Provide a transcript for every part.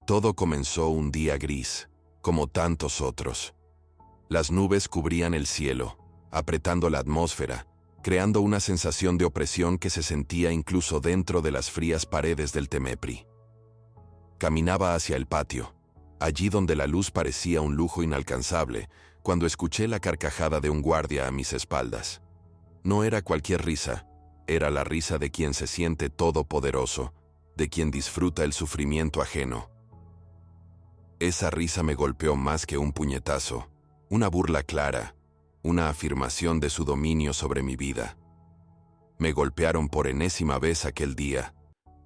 Todo comenzó un día gris, como tantos otros. Las nubes cubrían el cielo, apretando la atmósfera, creando una sensación de opresión que se sentía incluso dentro de las frías paredes del Temepri. Caminaba hacia el patio, allí donde la luz parecía un lujo inalcanzable, cuando escuché la carcajada de un guardia a mis espaldas. No era cualquier risa, era la risa de quien se siente todopoderoso, de quien disfruta el sufrimiento ajeno. Esa risa me golpeó más que un puñetazo, una burla clara, una afirmación de su dominio sobre mi vida. Me golpearon por enésima vez aquel día,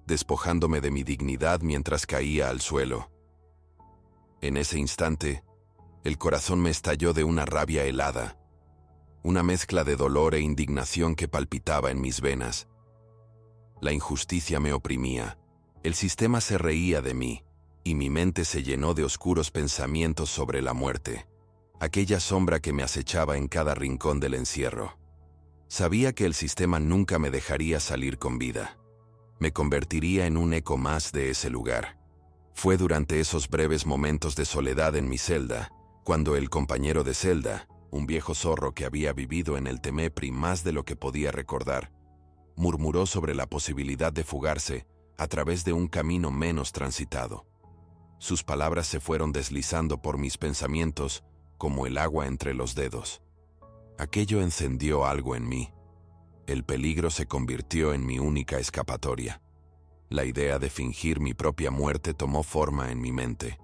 despojándome de mi dignidad mientras caía al suelo. En ese instante, el corazón me estalló de una rabia helada, una mezcla de dolor e indignación que palpitaba en mis venas. La injusticia me oprimía, el sistema se reía de mí, y mi mente se llenó de oscuros pensamientos sobre la muerte, aquella sombra que me acechaba en cada rincón del encierro. Sabía que el sistema nunca me dejaría salir con vida. Me convertiría en un eco más de ese lugar. Fue durante esos breves momentos de soledad en mi celda, cuando el compañero de celda, un viejo zorro que había vivido en el Temepri más de lo que podía recordar, murmuró sobre la posibilidad de fugarse a través de un camino menos transitado. Sus palabras se fueron deslizando por mis pensamientos como el agua entre los dedos. Aquello encendió algo en mí. El peligro se convirtió en mi única escapatoria. La idea de fingir mi propia muerte tomó forma en mi mente.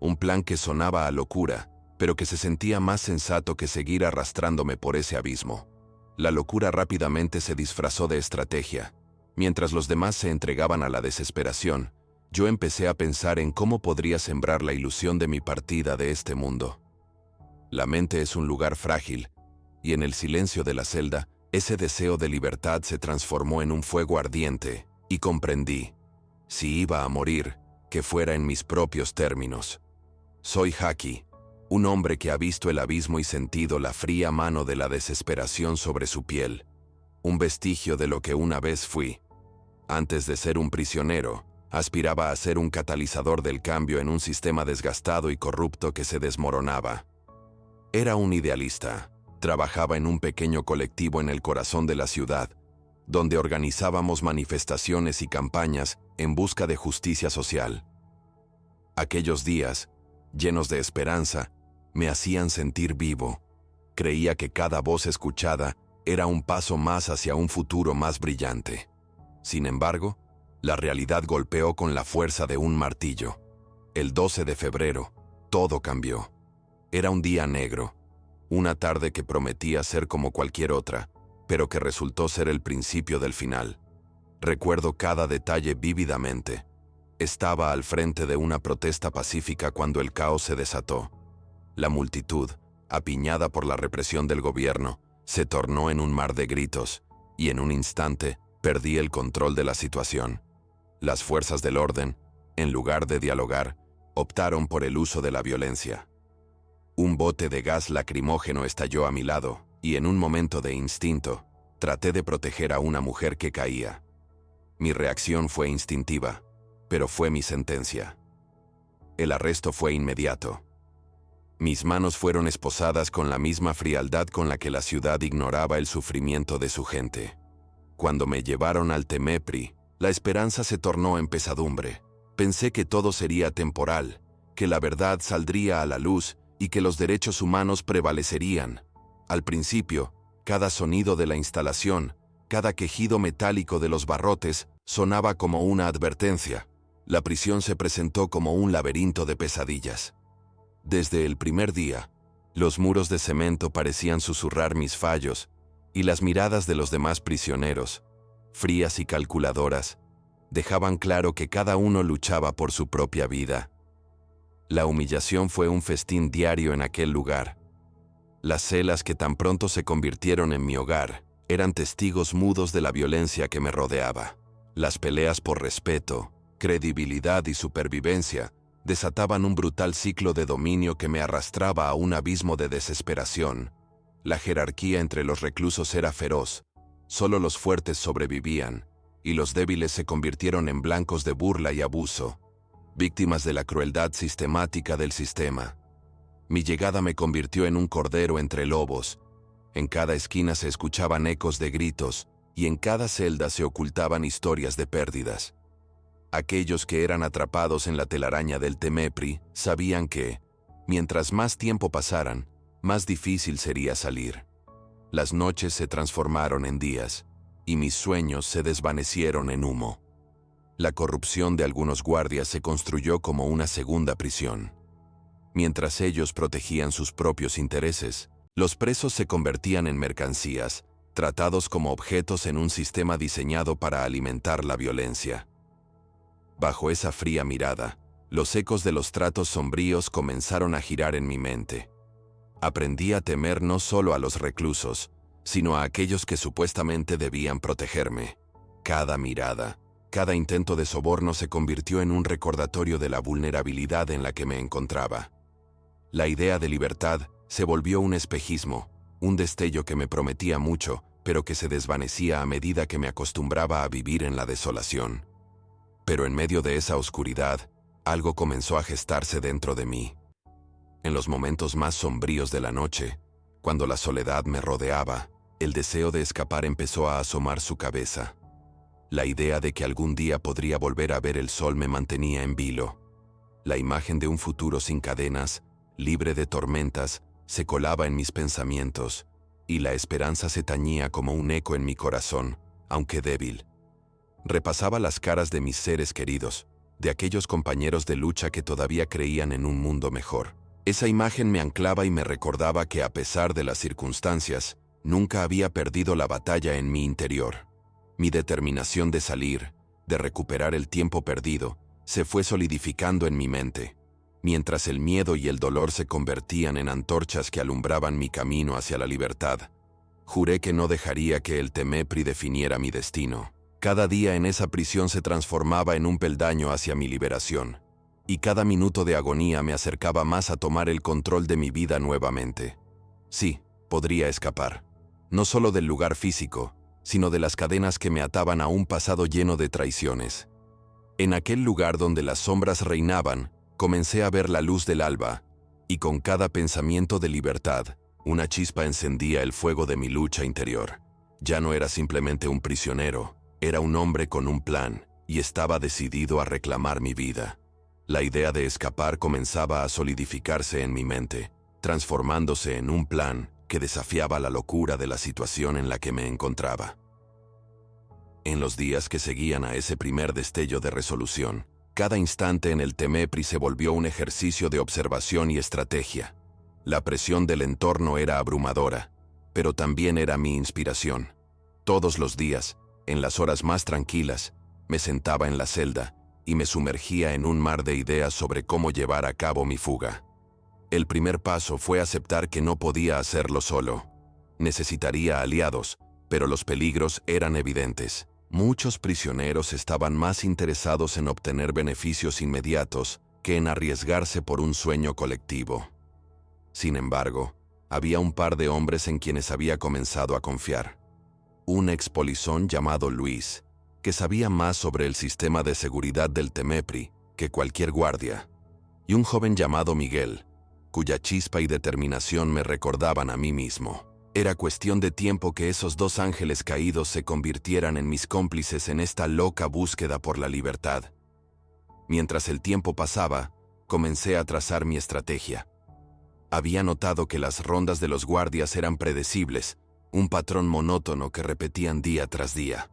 Un plan que sonaba a locura, pero que se sentía más sensato que seguir arrastrándome por ese abismo. La locura rápidamente se disfrazó de estrategia. Mientras los demás se entregaban a la desesperación, yo empecé a pensar en cómo podría sembrar la ilusión de mi partida de este mundo. La mente es un lugar frágil, y en el silencio de la celda, ese deseo de libertad se transformó en un fuego ardiente, y comprendí, si iba a morir, que fuera en mis propios términos. Soy Haki, un hombre que ha visto el abismo y sentido la fría mano de la desesperación sobre su piel, un vestigio de lo que una vez fui. Antes de ser un prisionero, aspiraba a ser un catalizador del cambio en un sistema desgastado y corrupto que se desmoronaba. Era un idealista. Trabajaba en un pequeño colectivo en el corazón de la ciudad, donde organizábamos manifestaciones y campañas en busca de justicia social. Aquellos días, llenos de esperanza, me hacían sentir vivo. Creía que cada voz escuchada era un paso más hacia un futuro más brillante. Sin embargo, la realidad golpeó con la fuerza de un martillo. El 12 de febrero, todo cambió. Era un día negro. Una tarde que prometía ser como cualquier otra, pero que resultó ser el principio del final. Recuerdo cada detalle vívidamente. Estaba al frente de una protesta pacífica cuando el caos se desató. La multitud, apiñada por la represión del gobierno, se tornó en un mar de gritos, y en un instante perdí el control de la situación. Las fuerzas del orden, en lugar de dialogar, optaron por el uso de la violencia. Un bote de gas lacrimógeno estalló a mi lado, y en un momento de instinto, traté de proteger a una mujer que caía. Mi reacción fue instintiva, pero fue mi sentencia. El arresto fue inmediato. Mis manos fueron esposadas con la misma frialdad con la que la ciudad ignoraba el sufrimiento de su gente. Cuando me llevaron al Temepri, la esperanza se tornó en pesadumbre. Pensé que todo sería temporal, que la verdad saldría a la luz y que los derechos humanos prevalecerían. Al principio, cada sonido de la instalación, cada quejido metálico de los barrotes, sonaba como una advertencia. La prisión se presentó como un laberinto de pesadillas. Desde el primer día, los muros de cemento parecían susurrar mis fallos, y las miradas de los demás prisioneros, frías y calculadoras, dejaban claro que cada uno luchaba por su propia vida. La humillación fue un festín diario en aquel lugar. Las celas que tan pronto se convirtieron en mi hogar eran testigos mudos de la violencia que me rodeaba. Las peleas por respeto, credibilidad y supervivencia desataban un brutal ciclo de dominio que me arrastraba a un abismo de desesperación. La jerarquía entre los reclusos era feroz. Solo los fuertes sobrevivían, y los débiles se convirtieron en blancos de burla y abuso. víctimas de la crueldad sistemática del sistema. Mi llegada me convirtió en un cordero entre lobos. En cada esquina se escuchaban ecos de gritos, y en cada celda se ocultaban historias de pérdidas. Aquellos que eran atrapados en la telaraña del Temepri sabían que, mientras más tiempo pasaran, más difícil sería salir. Las noches se transformaron en días, y mis sueños se desvanecieron en humo. La corrupción de algunos guardias se construyó como una segunda prisión. Mientras ellos protegían sus propios intereses, los presos se convertían en mercancías, tratados como objetos en un sistema diseñado para alimentar la violencia. Bajo esa fría mirada, los ecos de los tratos sombríos comenzaron a girar en mi mente. Aprendí a temer no solo a los reclusos, sino a aquellos que supuestamente debían protegerme. Cada mirada, cada intento de soborno se convirtió en un recordatorio de la vulnerabilidad en la que me encontraba. La idea de libertad se volvió un espejismo, un destello que me prometía mucho, pero que se desvanecía a medida que me acostumbraba a vivir en la desolación. Pero en medio de esa oscuridad, algo comenzó a gestarse dentro de mí. En los momentos más sombríos de la noche, cuando la soledad me rodeaba, el deseo de escapar empezó a asomar su cabeza. La idea de que algún día podría volver a ver el sol me mantenía en vilo. La imagen de un futuro sin cadenas, libre de tormentas, se colaba en mis pensamientos, y la esperanza se tañía como un eco en mi corazón, aunque débil. Repasaba las caras de mis seres queridos, de aquellos compañeros de lucha que todavía creían en un mundo mejor. Esa imagen me anclaba y me recordaba que a pesar de las circunstancias, nunca había perdido la batalla en mi interior. Mi determinación de salir, de recuperar el tiempo perdido, se fue solidificando en mi mente, mientras el miedo y el dolor se convertían en antorchas que alumbraban mi camino hacia la libertad. Juré que no dejaría que el Temepri definiera mi destino. Cada día en esa prisión se transformaba en un peldaño hacia mi liberación, y cada minuto de agonía me acercaba más a tomar el control de mi vida nuevamente. Sí, podría escapar, no solo del lugar físico, sino de las cadenas que me ataban a un pasado lleno de traiciones. En aquel lugar donde las sombras reinaban, comencé a ver la luz del alba, y con cada pensamiento de libertad, una chispa encendía el fuego de mi lucha interior. Ya no era simplemente un prisionero, era un hombre con un plan, y estaba decidido a reclamar mi vida. La idea de escapar comenzaba a solidificarse en mi mente, transformándose en un plan que desafiaba la locura de la situación en la que me encontraba. En los días que seguían a ese primer destello de resolución, cada instante en el Temepri se volvió un ejercicio de observación y estrategia. La presión del entorno era abrumadora, pero también era mi inspiración. Todos los días, en las horas más tranquilas, me sentaba en la celda y me sumergía en un mar de ideas sobre cómo llevar a cabo mi fuga. El primer paso fue aceptar que no podía hacerlo solo. Necesitaría aliados, pero los peligros eran evidentes. Muchos prisioneros estaban más interesados en obtener beneficios inmediatos que en arriesgarse por un sueño colectivo. Sin embargo, había un par de hombres en quienes había comenzado a confiar. Un expolizón llamado Luis, que sabía más sobre el sistema de seguridad del Temepri que cualquier guardia, y un joven llamado Miguel, cuya chispa y determinación me recordaban a mí mismo. Era cuestión de tiempo que esos dos ángeles caídos se convirtieran en mis cómplices en esta loca búsqueda por la libertad. Mientras el tiempo pasaba, comencé a trazar mi estrategia. Había notado que las rondas de los guardias eran predecibles, un patrón monótono que repetían día tras día.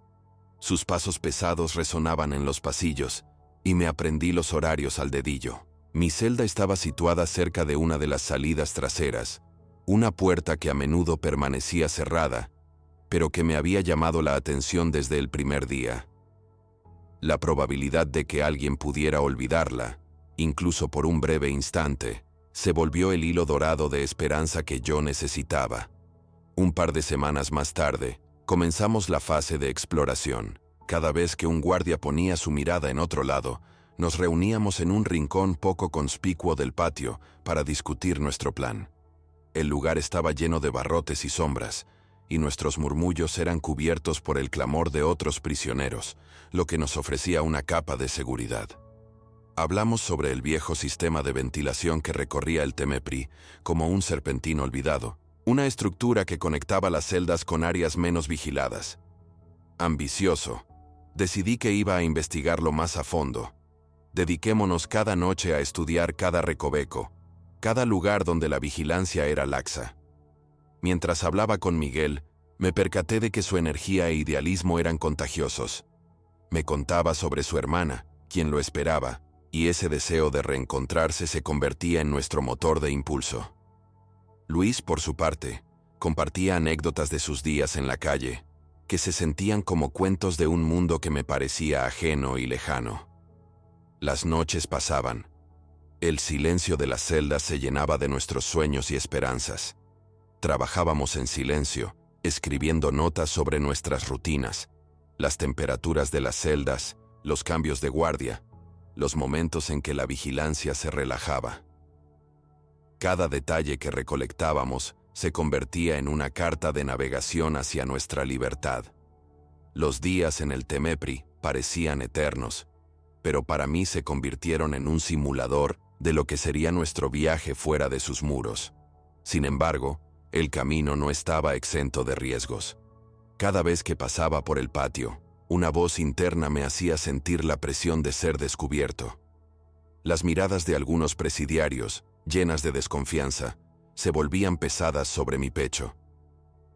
Sus pasos pesados resonaban en los pasillos, y me aprendí los horarios al dedillo. Mi celda estaba situada cerca de una de las salidas traseras, una puerta que a menudo permanecía cerrada, pero que me había llamado la atención desde el primer día. La probabilidad de que alguien pudiera olvidarla, incluso por un breve instante, se volvió el hilo dorado de esperanza que yo necesitaba. Un par de semanas más tarde, comenzamos la fase de exploración. Cada vez que un guardia ponía su mirada en otro lado, nos reuníamos en un rincón poco conspicuo del patio para discutir nuestro plan. El lugar estaba lleno de barrotes y sombras, y nuestros murmullos eran cubiertos por el clamor de otros prisioneros, lo que nos ofrecía una capa de seguridad. Hablamos sobre el viejo sistema de ventilación que recorría el Temepri como un serpentín olvidado, una estructura que conectaba las celdas con áreas menos vigiladas. Ambicioso, decidí que iba a investigarlo más a fondo. Dediquémonos cada noche a estudiar cada recoveco, cada lugar donde la vigilancia era laxa. Mientras hablaba con Miguel, me percaté de que su energía e idealismo eran contagiosos. Me contaba sobre su hermana, quien lo esperaba, y ese deseo de reencontrarse se convertía en nuestro motor de impulso. Luis, por su parte, compartía anécdotas de sus días en la calle, que se sentían como cuentos de un mundo que me parecía ajeno y lejano. Las noches pasaban. El silencio de las celdas se llenaba de nuestros sueños y esperanzas. Trabajábamos en silencio, escribiendo notas sobre nuestras rutinas, las temperaturas de las celdas, los cambios de guardia, los momentos en que la vigilancia se relajaba. Cada detalle que recolectábamos se convertía en una carta de navegación hacia nuestra libertad. Los días en el Temepri parecían eternos, pero para mí se convirtieron en un simulador de lo que sería nuestro viaje fuera de sus muros. Sin embargo, el camino no estaba exento de riesgos. Cada vez que pasaba por el patio, una voz interna me hacía sentir la presión de ser descubierto. Las miradas de algunos presidiarios, llenas de desconfianza, se volvían pesadas sobre mi pecho.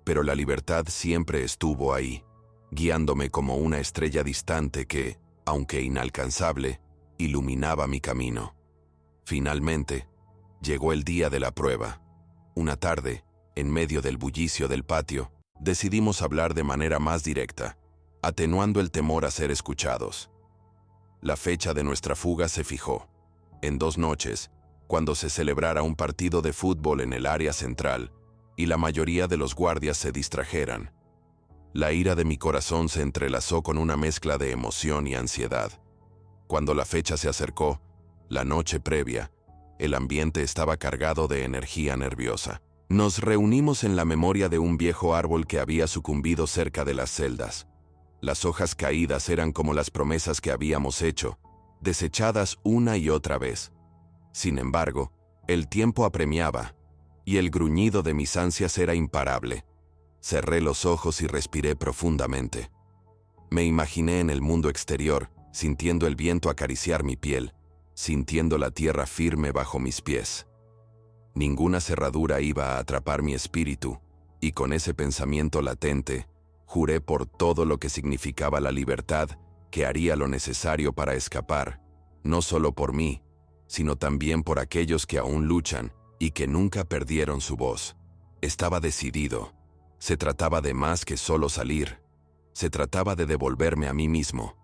Pero la libertad siempre estuvo ahí, guiándome como una estrella distante que, aunque inalcanzable, iluminaba mi camino. Finalmente, llegó el día de la prueba. Una tarde, en medio del bullicio del patio, decidimos hablar de manera más directa, atenuando el temor a ser escuchados. La fecha de nuestra fuga se fijó. En 2 noches, cuando se celebrara un partido de fútbol en el área central, y la mayoría de los guardias se distrajeran. La ira de mi corazón se entrelazó con una mezcla de emoción y ansiedad. Cuando la fecha se acercó, la noche previa, el ambiente estaba cargado de energía nerviosa. Nos reunimos en la memoria de un viejo árbol que había sucumbido cerca de las celdas. Las hojas caídas eran como las promesas que habíamos hecho, desechadas una y otra vez. Sin embargo, el tiempo apremiaba, y el gruñido de mis ansias era imparable. Cerré los ojos y respiré profundamente. Me imaginé en el mundo exterior, sintiendo el viento acariciar mi piel, sintiendo la tierra firme bajo mis pies. Ninguna cerradura iba a atrapar mi espíritu, y con ese pensamiento latente, juré por todo lo que significaba la libertad que haría lo necesario para escapar, no solo por mí, sino también por aquellos que aún luchan y que nunca perdieron su voz. Estaba decidido. Se trataba de más que solo salir. Se trataba de devolverme a mí mismo.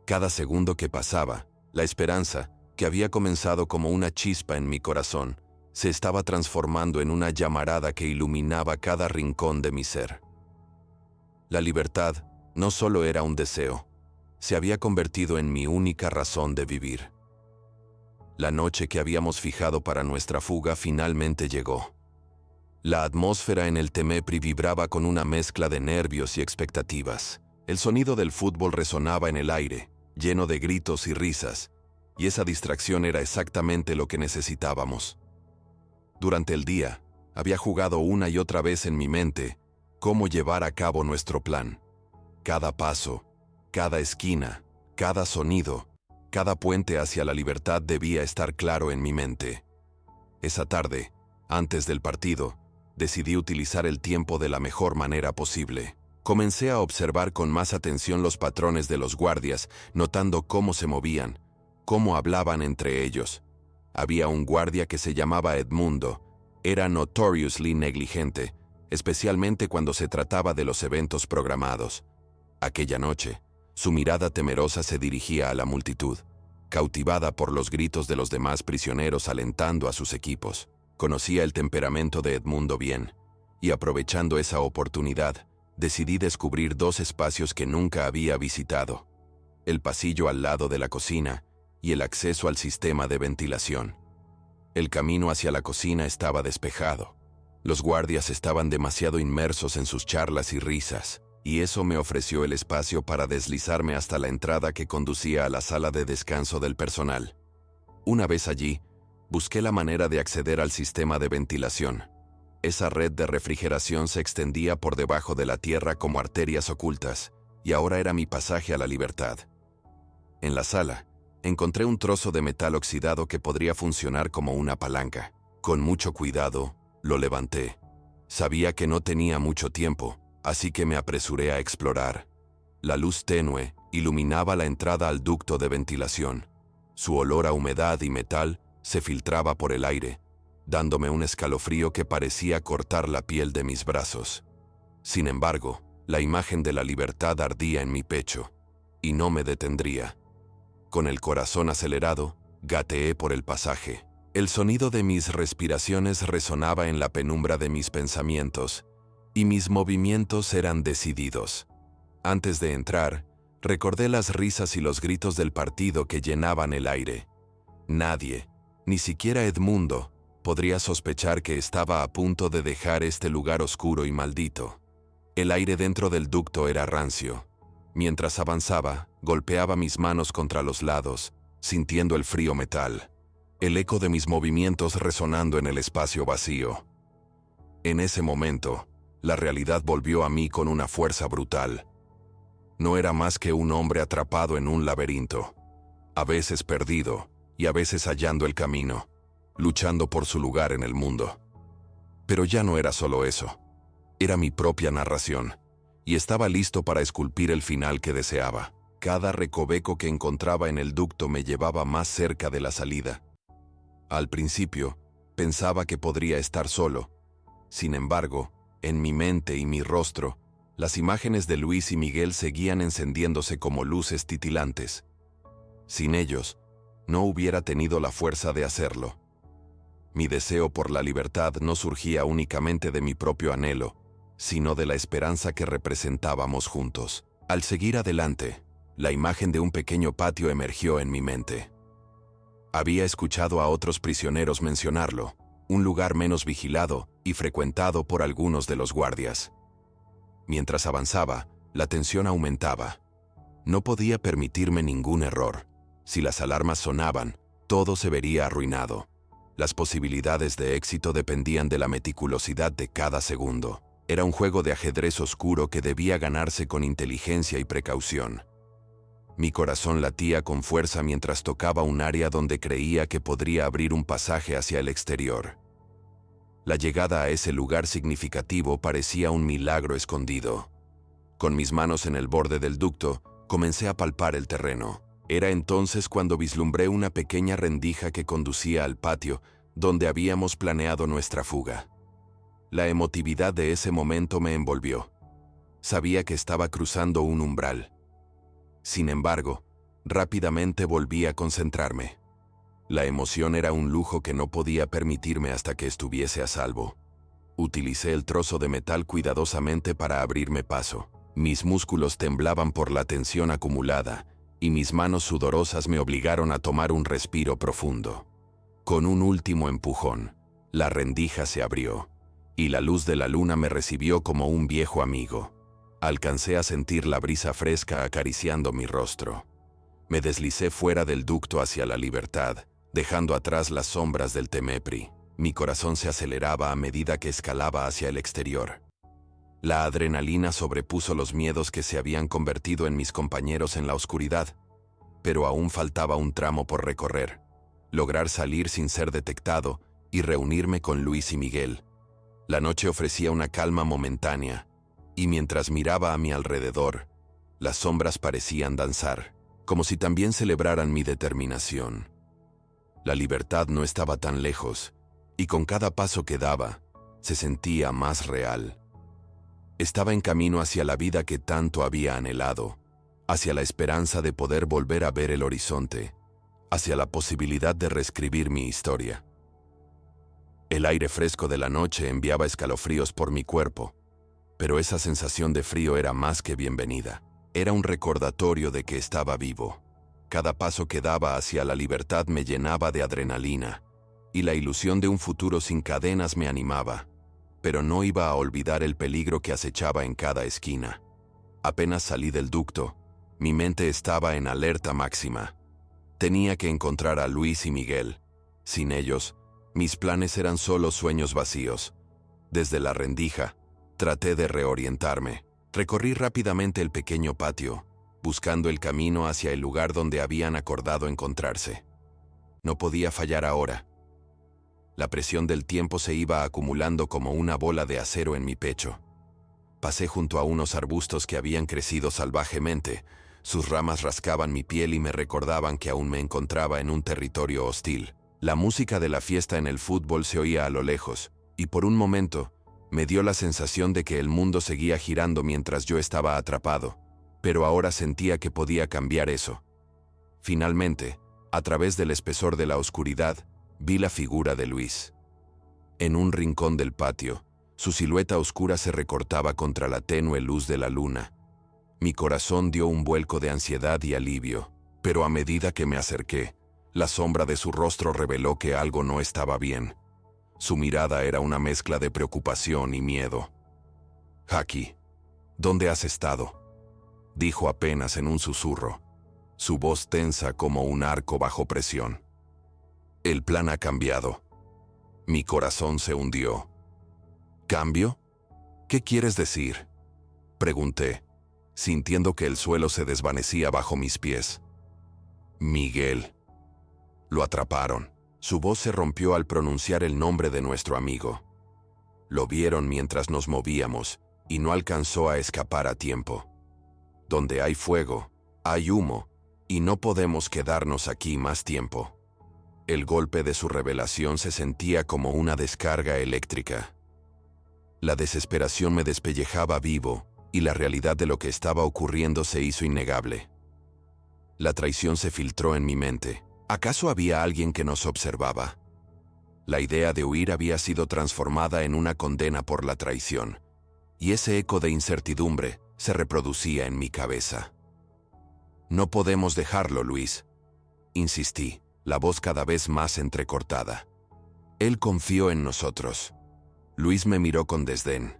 Cada segundo que pasaba, la esperanza, que había comenzado como una chispa en mi corazón, se estaba transformando en una llamarada que iluminaba cada rincón de mi ser. La libertad no solo era un deseo, se había convertido en mi única razón de vivir. La noche que habíamos fijado para nuestra fuga finalmente llegó. La atmósfera en el Temepri vibraba con una mezcla de nervios y expectativas. El sonido del fútbol resonaba en el aire, lleno de gritos y risas, y esa distracción era exactamente lo que necesitábamos. Durante el día, había jugado una y otra vez en mi mente cómo llevar a cabo nuestro plan. Cada paso, cada esquina, cada sonido, cada puente hacia la libertad debía estar claro en mi mente. Esa tarde, antes del partido, decidí utilizar el tiempo de la mejor manera posible. Comencé a observar con más atención los patrones de los guardias, notando cómo se movían, cómo hablaban entre ellos. Había un guardia que se llamaba Edmundo. Era notoriously negligente, especialmente cuando se trataba de los eventos programados. Aquella noche, su mirada temerosa se dirigía a la multitud, cautivada por los gritos de los demás prisioneros alentando a sus equipos. Conocía el temperamento de Edmundo bien, y aprovechando esa oportunidad, decidí descubrir 2 espacios que nunca había visitado: el pasillo al lado de la cocina y el acceso al sistema de ventilación. El camino hacia la cocina estaba despejado. Los guardias estaban demasiado inmersos en sus charlas y risas, y eso me ofreció el espacio para deslizarme hasta la entrada que conducía a la sala de descanso del personal. Una vez allí, busqué la manera de acceder al sistema de ventilación. Esa red de refrigeración se extendía por debajo de la tierra como arterias ocultas, y ahora era mi pasaje a la libertad. En la sala, encontré un trozo de metal oxidado que podría funcionar como una palanca. Con mucho cuidado, lo levanté. Sabía que no tenía mucho tiempo, así que me apresuré a explorar. La luz tenue iluminaba la entrada al ducto de ventilación. Su olor a humedad y metal se filtraba por el aire, dándome un escalofrío que parecía cortar la piel de mis brazos. Sin embargo, la imagen de la libertad ardía en mi pecho, y no me detendría. Con el corazón acelerado, gateé por el pasaje. El sonido de mis respiraciones resonaba en la penumbra de mis pensamientos, y mis movimientos eran decididos. Antes de entrar, recordé las risas y los gritos del partido que llenaban el aire. Nadie, ni siquiera Edmundo, podría sospechar que estaba a punto de dejar este lugar oscuro y maldito. El aire dentro del ducto era rancio. Mientras avanzaba, golpeaba mis manos contra los lados, sintiendo el frío metal, el eco de mis movimientos resonando en el espacio vacío. En ese momento, la realidad volvió a mí con una fuerza brutal. No era más que un hombre atrapado en un laberinto, a veces perdido y a veces hallando el camino, luchando por su lugar en el mundo. Pero ya no era solo eso. Era mi propia narración, y estaba listo para esculpir el final que deseaba. Cada recoveco que encontraba en el ducto me llevaba más cerca de la salida. Al principio, pensaba que podría estar solo. Sin embargo, en mi mente y mi rostro, las imágenes de Luis y Miguel seguían encendiéndose como luces titilantes. Sin ellos, no hubiera tenido la fuerza de hacerlo. Mi deseo por la libertad no surgía únicamente de mi propio anhelo, sino de la esperanza que representábamos juntos. Al seguir adelante, la imagen de un pequeño patio emergió en mi mente. Había escuchado a otros prisioneros mencionarlo, un lugar menos vigilado y frecuentado por algunos de los guardias. Mientras avanzaba, la tensión aumentaba. No podía permitirme ningún error. Si las alarmas sonaban, todo se vería arruinado. Las posibilidades de éxito dependían de la meticulosidad de cada segundo. Era un juego de ajedrez oscuro que debía ganarse con inteligencia y precaución. Mi corazón latía con fuerza mientras tocaba un área donde creía que podría abrir un pasaje hacia el exterior. La llegada a ese lugar significativo parecía un milagro escondido. Con mis manos en el borde del ducto, comencé a palpar el terreno. Era entonces cuando vislumbré una pequeña rendija que conducía al patio, donde habíamos planeado nuestra fuga. La emotividad de ese momento me envolvió. Sabía que estaba cruzando un umbral. Sin embargo, rápidamente volví a concentrarme. La emoción era un lujo que no podía permitirme hasta que estuviese a salvo. Utilicé el trozo de metal cuidadosamente para abrirme paso. Mis músculos temblaban por la tensión acumulada, y mis manos sudorosas me obligaron a tomar un respiro profundo. Con un último empujón, la rendija se abrió, y la luz de la luna me recibió como un viejo amigo. Alcancé a sentir la brisa fresca acariciando mi rostro. Me deslicé fuera del ducto hacia la libertad, dejando atrás las sombras del Temepri. Mi corazón se aceleraba a medida que escalaba hacia el exterior. La adrenalina sobrepuso los miedos que se habían convertido en mis compañeros en la oscuridad, pero aún faltaba un tramo por recorrer. Lograr salir sin ser detectado y reunirme con Luis y Miguel. La noche ofrecía una calma momentánea, y mientras miraba a mi alrededor, las sombras parecían danzar, como si también celebraran mi determinación. La libertad no estaba tan lejos, y con cada paso que daba, se sentía más real. Estaba en camino hacia la vida que tanto había anhelado, hacia la esperanza de poder volver a ver el horizonte, hacia la posibilidad de reescribir mi historia. El aire fresco de la noche enviaba escalofríos por mi cuerpo, pero esa sensación de frío era más que bienvenida. Era un recordatorio de que estaba vivo. Cada paso que daba hacia la libertad me llenaba de adrenalina, y la ilusión de un futuro sin cadenas me animaba. Pero no iba a olvidar el peligro que acechaba en cada esquina. Apenas salí del ducto, mi mente estaba en alerta máxima. Tenía que encontrar a Luis y Miguel. Sin ellos, mis planes eran solo sueños vacíos. Desde la rendija, traté de reorientarme. Recorrí rápidamente el pequeño patio, buscando el camino hacia el lugar donde habían acordado encontrarse. No podía fallar ahora. La presión del tiempo se iba acumulando como una bola de acero en mi pecho. Pasé junto a unos arbustos que habían crecido salvajemente. Sus ramas rascaban mi piel y me recordaban que aún me encontraba en un territorio hostil. La música de la fiesta en el fútbol se oía a lo lejos, y por un momento me dio la sensación de que el mundo seguía girando mientras yo estaba atrapado, pero ahora sentía que podía cambiar eso. Finalmente, a través del espesor de la oscuridad, vi la figura de Luis. En un rincón del patio, su silueta oscura se recortaba contra la tenue luz de la luna. Mi corazón dio un vuelco de ansiedad y alivio, pero a medida que me acerqué, la sombra de su rostro reveló que algo no estaba bien. Su mirada era una mezcla de preocupación y miedo. «Jackie, ¿dónde has estado?», dijo apenas en un susurro, su voz tensa como un arco bajo presión. «El plan ha cambiado». Mi corazón se hundió. «¿Cambio? ¿Qué quieres decir?», pregunté, sintiendo que el suelo se desvanecía bajo mis pies. «Miguel». Lo atraparon. Su voz se rompió al pronunciar el nombre de nuestro amigo. Lo vieron mientras nos movíamos, y no alcanzó a escapar a tiempo. Donde hay fuego, hay humo, y no podemos quedarnos aquí más tiempo. El golpe de su revelación se sentía como una descarga eléctrica. La desesperación me despellejaba vivo, y la realidad de lo que estaba ocurriendo se hizo innegable. La traición se filtró en mi mente. ¿Acaso había alguien que nos observaba? La idea de huir había sido transformada en una condena por la traición, y ese eco de incertidumbre se reproducía en mi cabeza. «No podemos dejarlo, Luis», insistí, la voz cada vez más entrecortada. «Él confió en nosotros». Luis me miró con desdén.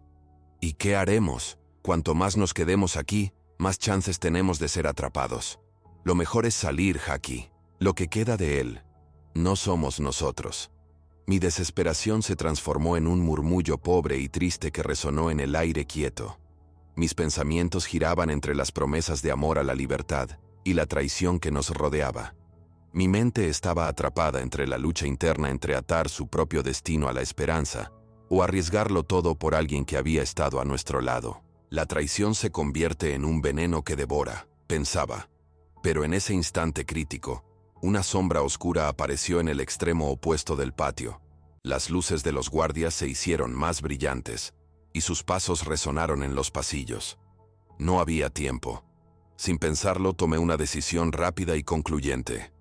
«¿Y qué haremos? Cuanto más nos quedemos aquí, más chances tenemos de ser atrapados. Lo mejor es salir, Jackie. Lo que queda de él, no somos nosotros». Mi desesperación se transformó en un murmullo pobre y triste que resonó en el aire quieto. Mis pensamientos giraban entre las promesas de amor a la libertad y la traición que nos rodeaba. Mi mente estaba atrapada entre la lucha interna entre atar su propio destino a la esperanza o arriesgarlo todo por alguien que había estado a nuestro lado. La traición se convierte en un veneno que devora, pensaba. Pero en ese instante crítico, una sombra oscura apareció en el extremo opuesto del patio. Las luces de los guardias se hicieron más brillantes, y sus pasos resonaron en los pasillos. No había tiempo. Sin pensarlo, tomé una decisión rápida y concluyente.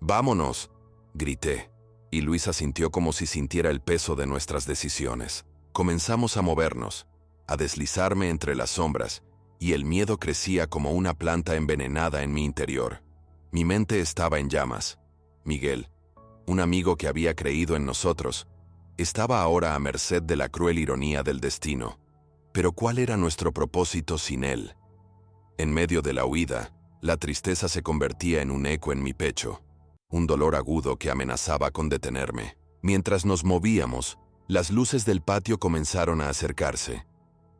«¡Vámonos!», grité, y Luisa sintió como si sintiera el peso de nuestras decisiones. Comenzamos a movernos, a deslizarme entre las sombras, y el miedo crecía como una planta envenenada en mi interior. Mi mente estaba en llamas. Miguel, un amigo que había creído en nosotros, estaba ahora a merced de la cruel ironía del destino. Pero ¿cuál era nuestro propósito sin él? En medio de la huida, la tristeza se convertía en un eco en mi pecho, un dolor agudo que amenazaba con detenerme. Mientras nos movíamos, las luces del patio comenzaron a acercarse,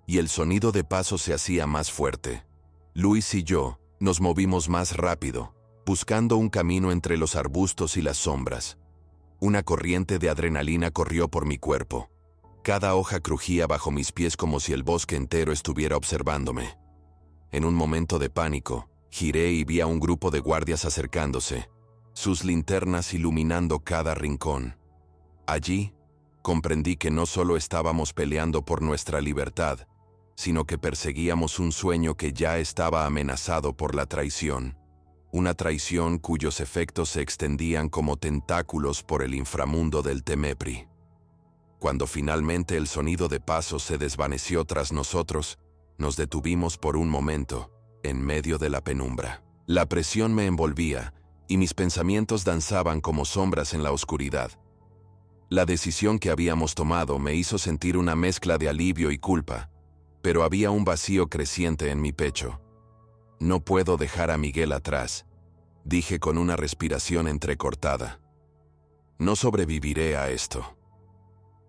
y el sonido de pasos se hacía más fuerte. Luis y yo nos movimos más rápido, buscando un camino entre los arbustos y las sombras. Una corriente de adrenalina corrió por mi cuerpo. Cada hoja crujía bajo mis pies como si el bosque entero estuviera observándome. En un momento de pánico, giré y vi a un grupo de guardias acercándose, sus linternas iluminando cada rincón. Allí, comprendí que no solo estábamos peleando por nuestra libertad, sino que perseguíamos un sueño que ya estaba amenazado por la traición. Una traición cuyos efectos se extendían como tentáculos por el inframundo del Temepri. Cuando finalmente el sonido de pasos se desvaneció tras nosotros, nos detuvimos por un momento, en medio de la penumbra. La presión me envolvía, y mis pensamientos danzaban como sombras en la oscuridad. La decisión que habíamos tomado me hizo sentir una mezcla de alivio y culpa, pero había un vacío creciente en mi pecho. «No puedo dejar a Miguel atrás», dije con una respiración entrecortada. No sobreviviré a esto.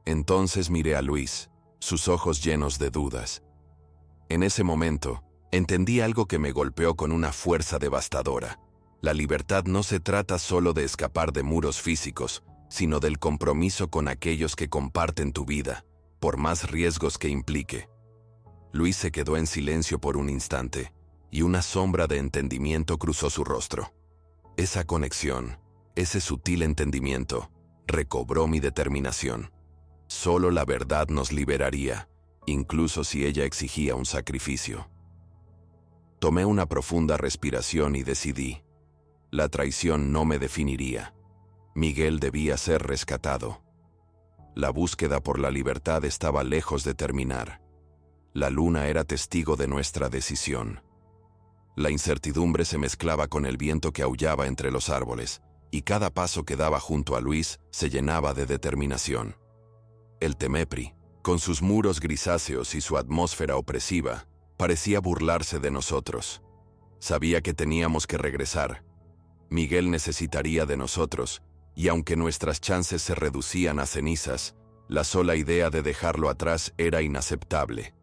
Entonces miré a Luis, sus ojos llenos de dudas. En ese momento, entendí algo que me golpeó con una fuerza devastadora. La libertad no se trata solo de escapar de muros físicos, sino del compromiso con aquellos que comparten tu vida, por más riesgos que implique. Luis se quedó en silencio por un instante, y una sombra de entendimiento cruzó su rostro. Esa conexión, ese sutil entendimiento, recobró mi determinación. Solo la verdad nos liberaría, incluso si ella exigía un sacrificio. Tomé una profunda respiración y decidí. La traición no me definiría. Miguel debía ser rescatado. La búsqueda por la libertad estaba lejos de terminar. La luna era testigo de nuestra decisión. La incertidumbre se mezclaba con el viento que aullaba entre los árboles, y cada paso que daba junto a Luis se llenaba de determinación. El Temepri, con sus muros grisáceos y su atmósfera opresiva, parecía burlarse de nosotros. Sabía que teníamos que regresar. Miguel necesitaría de nosotros, y aunque nuestras chances se reducían a cenizas, la sola idea de dejarlo atrás era inaceptable.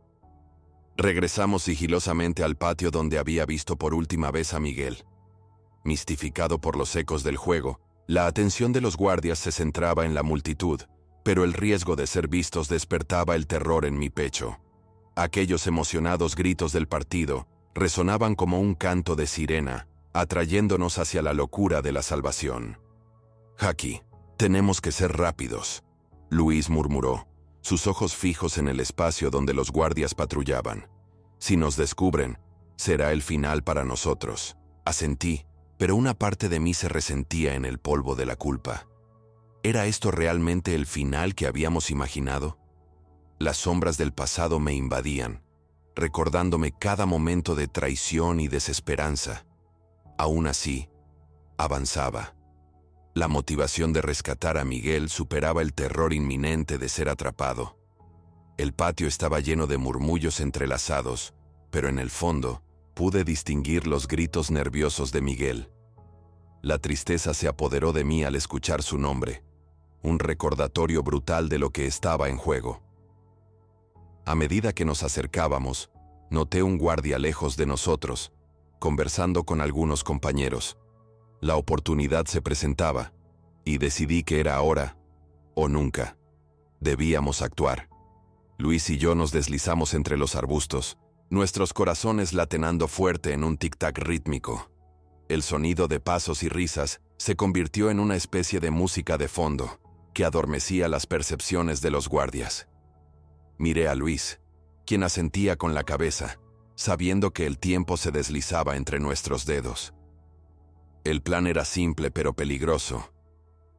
Regresamos sigilosamente al patio donde había visto por última vez a Miguel. Mistificado por los ecos del juego, la atención de los guardias se centraba en la multitud, pero el riesgo de ser vistos despertaba el terror en mi pecho. Aquellos emocionados gritos del partido resonaban como un canto de sirena, atrayéndonos hacia la locura de la salvación. «Jackie, tenemos que ser rápidos», Luis murmuró, sus ojos fijos en el espacio donde los guardias patrullaban. «Si nos descubren, será el final para nosotros». Asentí, pero una parte de mí se resentía en el polvo de la culpa. ¿Era esto realmente el final que habíamos imaginado? Las sombras del pasado me invadían, recordándome cada momento de traición y desesperanza. Aún así, avanzaba. La motivación de rescatar a Miguel superaba el terror inminente de ser atrapado. El patio estaba lleno de murmullos entrelazados, pero en el fondo pude distinguir los gritos nerviosos de Miguel. La tristeza se apoderó de mí al escuchar su nombre, un recordatorio brutal de lo que estaba en juego. A medida que nos acercábamos, noté un guardia lejos de nosotros, conversando con algunos compañeros. La oportunidad se presentaba, y decidí que era ahora o nunca. Debíamos actuar. Luis y yo nos deslizamos entre los arbustos, nuestros corazones latenando fuerte en un tic-tac rítmico. El sonido de pasos y risas se convirtió en una especie de música de fondo, que adormecía las percepciones de los guardias. Miré a Luis, quien asentía con la cabeza, sabiendo que el tiempo se deslizaba entre nuestros dedos. El plan era simple pero peligroso.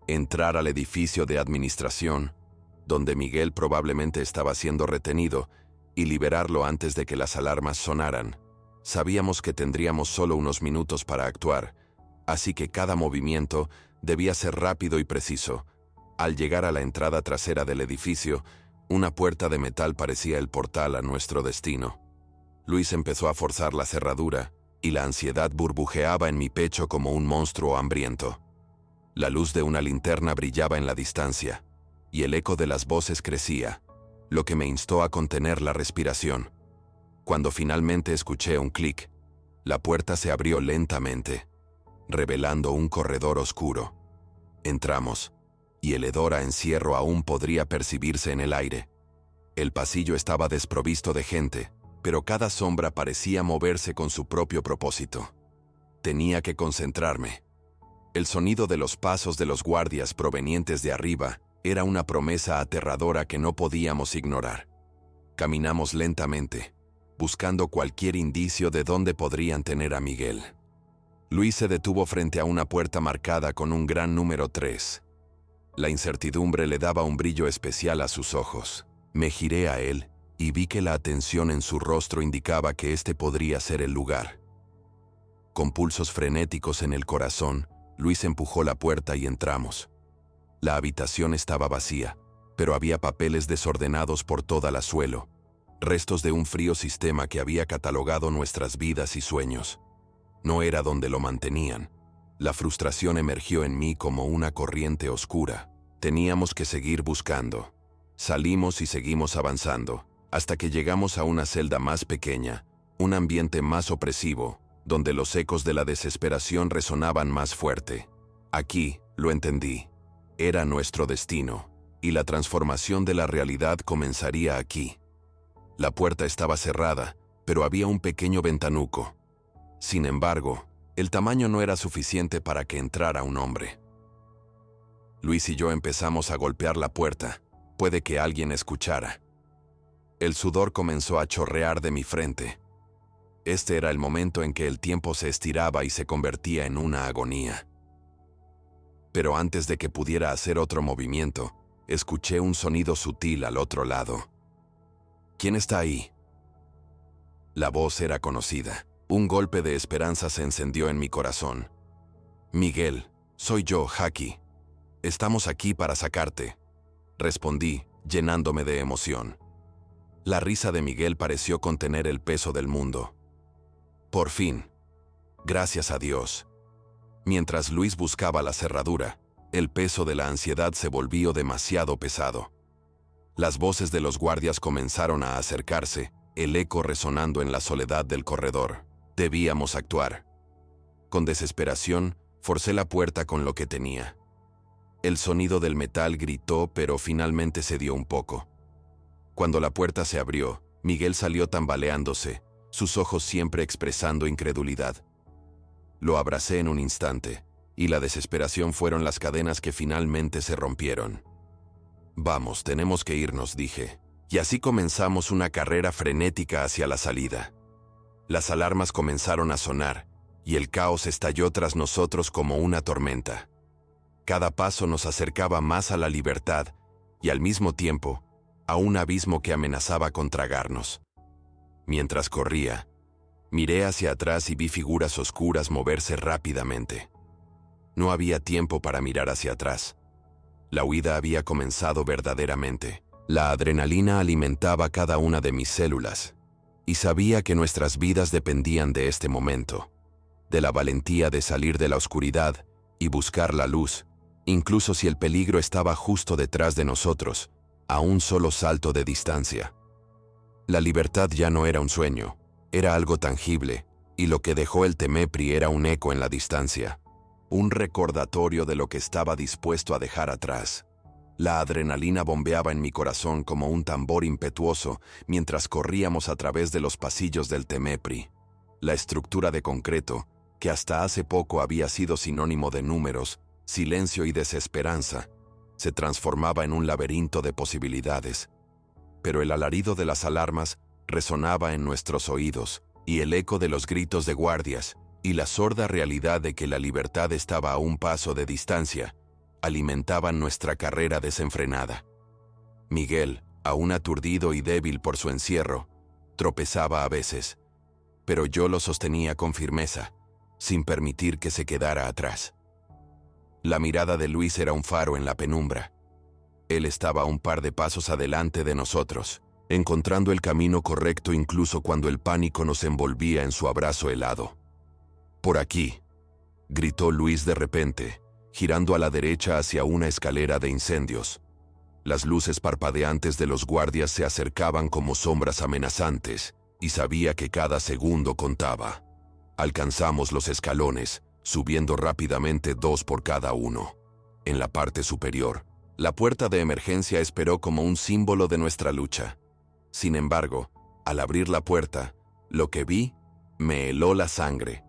Entrar al edificio de administración, donde Miguel probablemente estaba siendo retenido, y liberarlo antes de que las alarmas sonaran. Sabíamos que tendríamos solo unos minutos para actuar, así que cada movimiento debía ser rápido y preciso. Al llegar a la entrada trasera del edificio, una puerta de metal parecía el portal a nuestro destino. Luis empezó a forzar la cerradura, y la ansiedad burbujeaba en mi pecho como un monstruo hambriento. La luz de una linterna brillaba en la distancia, y el eco de las voces crecía, lo que me instó a contener la respiración. Cuando finalmente escuché un clic, la puerta se abrió lentamente, revelando un corredor oscuro. Entramos, y el hedor a encierro aún podría percibirse en el aire. El pasillo estaba desprovisto de gente, pero cada sombra parecía moverse con su propio propósito. Tenía que concentrarme. El sonido de los pasos de los guardias provenientes de arriba era una promesa aterradora que no podíamos ignorar. Caminamos lentamente, buscando cualquier indicio de dónde podrían tener a Miguel. Luis se detuvo frente a una puerta marcada con un gran número 3. La incertidumbre le daba un brillo especial a sus ojos. Me giré a él y vi que la atención en su rostro indicaba que este podría ser el lugar. Con pulsos frenéticos en el corazón, Luis empujó la puerta y entramos. La habitación estaba vacía, pero había papeles desordenados por toda la suelo, restos de un frío sistema que había catalogado nuestras vidas y sueños. No era donde lo mantenían, La frustración emergió en mí como una corriente oscura. Teníamos que seguir buscando. Salimos y seguimos avanzando, hasta que llegamos a una celda más pequeña, un ambiente más opresivo, donde los ecos de la desesperación resonaban más fuerte. Aquí, lo entendí. Era nuestro destino, y la transformación de la realidad comenzaría aquí. La puerta estaba cerrada, pero había un pequeño ventanuco. Sin embargo, el tamaño no era suficiente para que entrara un hombre. Luis y yo empezamos a golpear la puerta. Puede que alguien escuchara. El sudor comenzó a chorrear de mi frente. Este era el momento en que el tiempo se estiraba y se convertía en una agonía. Pero antes de que pudiera hacer otro movimiento, escuché un sonido sutil al otro lado. ¿Quién está ahí? La voz era conocida. Un golpe de esperanza se encendió en mi corazón. Miguel, soy yo, Jackie. Estamos aquí para sacarte, respondí, llenándome de emoción. La risa de Miguel pareció contener el peso del mundo. Por fin. Gracias a Dios. Mientras Luis buscaba la cerradura, el peso de la ansiedad se volvió demasiado pesado. Las voces de los guardias comenzaron a acercarse, el eco resonando en la soledad del corredor. Debíamos actuar. Con desesperación, forcé la puerta con lo que tenía. El sonido del metal gritó, pero finalmente cedió un poco. Cuando la puerta se abrió, Miguel salió tambaleándose, sus ojos siempre expresando incredulidad. Lo abracé en un instante, y la desesperación fueron las cadenas que finalmente se rompieron. Vamos, tenemos que irnos, dije. Y así comenzamos una carrera frenética hacia la salida. Las alarmas comenzaron a sonar, y el caos estalló tras nosotros como una tormenta. Cada paso nos acercaba más a la libertad, y al mismo tiempo, a un abismo que amenazaba con tragarnos. Mientras corría, miré hacia atrás y vi figuras oscuras moverse rápidamente. No había tiempo para mirar hacia atrás. La huida había comenzado verdaderamente. La adrenalina alimentaba cada una de mis células, y sabía que nuestras vidas dependían de este momento, de la valentía de salir de la oscuridad y buscar la luz, incluso si el peligro estaba justo detrás de nosotros, a un solo salto de distancia. La libertad ya no era un sueño, era algo tangible, y lo que dejó el Temepri era un eco en la distancia, un recordatorio de lo que estaba dispuesto a dejar atrás. La adrenalina bombeaba en mi corazón como un tambor impetuoso mientras corríamos a través de los pasillos del Temepri. La estructura de concreto, que hasta hace poco había sido sinónimo de números, silencio y desesperanza, se transformaba en un laberinto de posibilidades. Pero el alarido de las alarmas resonaba en nuestros oídos, y el eco de los gritos de guardias, y la sorda realidad de que la libertad estaba a un paso de distancia, alimentaban nuestra carrera desenfrenada. Miguel, aún aturdido y débil por su encierro, tropezaba a veces, pero yo lo sostenía con firmeza, sin permitir que se quedara atrás. La mirada de Luis era un faro en la penumbra. Él estaba un par de pasos adelante de nosotros, encontrando el camino correcto incluso cuando el pánico nos envolvía en su abrazo helado. «Por aquí», gritó Luis de repente, girando a la derecha hacia una escalera de incendios. Las luces parpadeantes de los guardias se acercaban como sombras amenazantes, y sabía que cada segundo contaba. Alcanzamos los escalones, subiendo rápidamente 2 por cada uno. En la parte superior, la puerta de emergencia esperó como un símbolo de nuestra lucha. Sin embargo, al abrir la puerta, lo que vi me heló la sangre.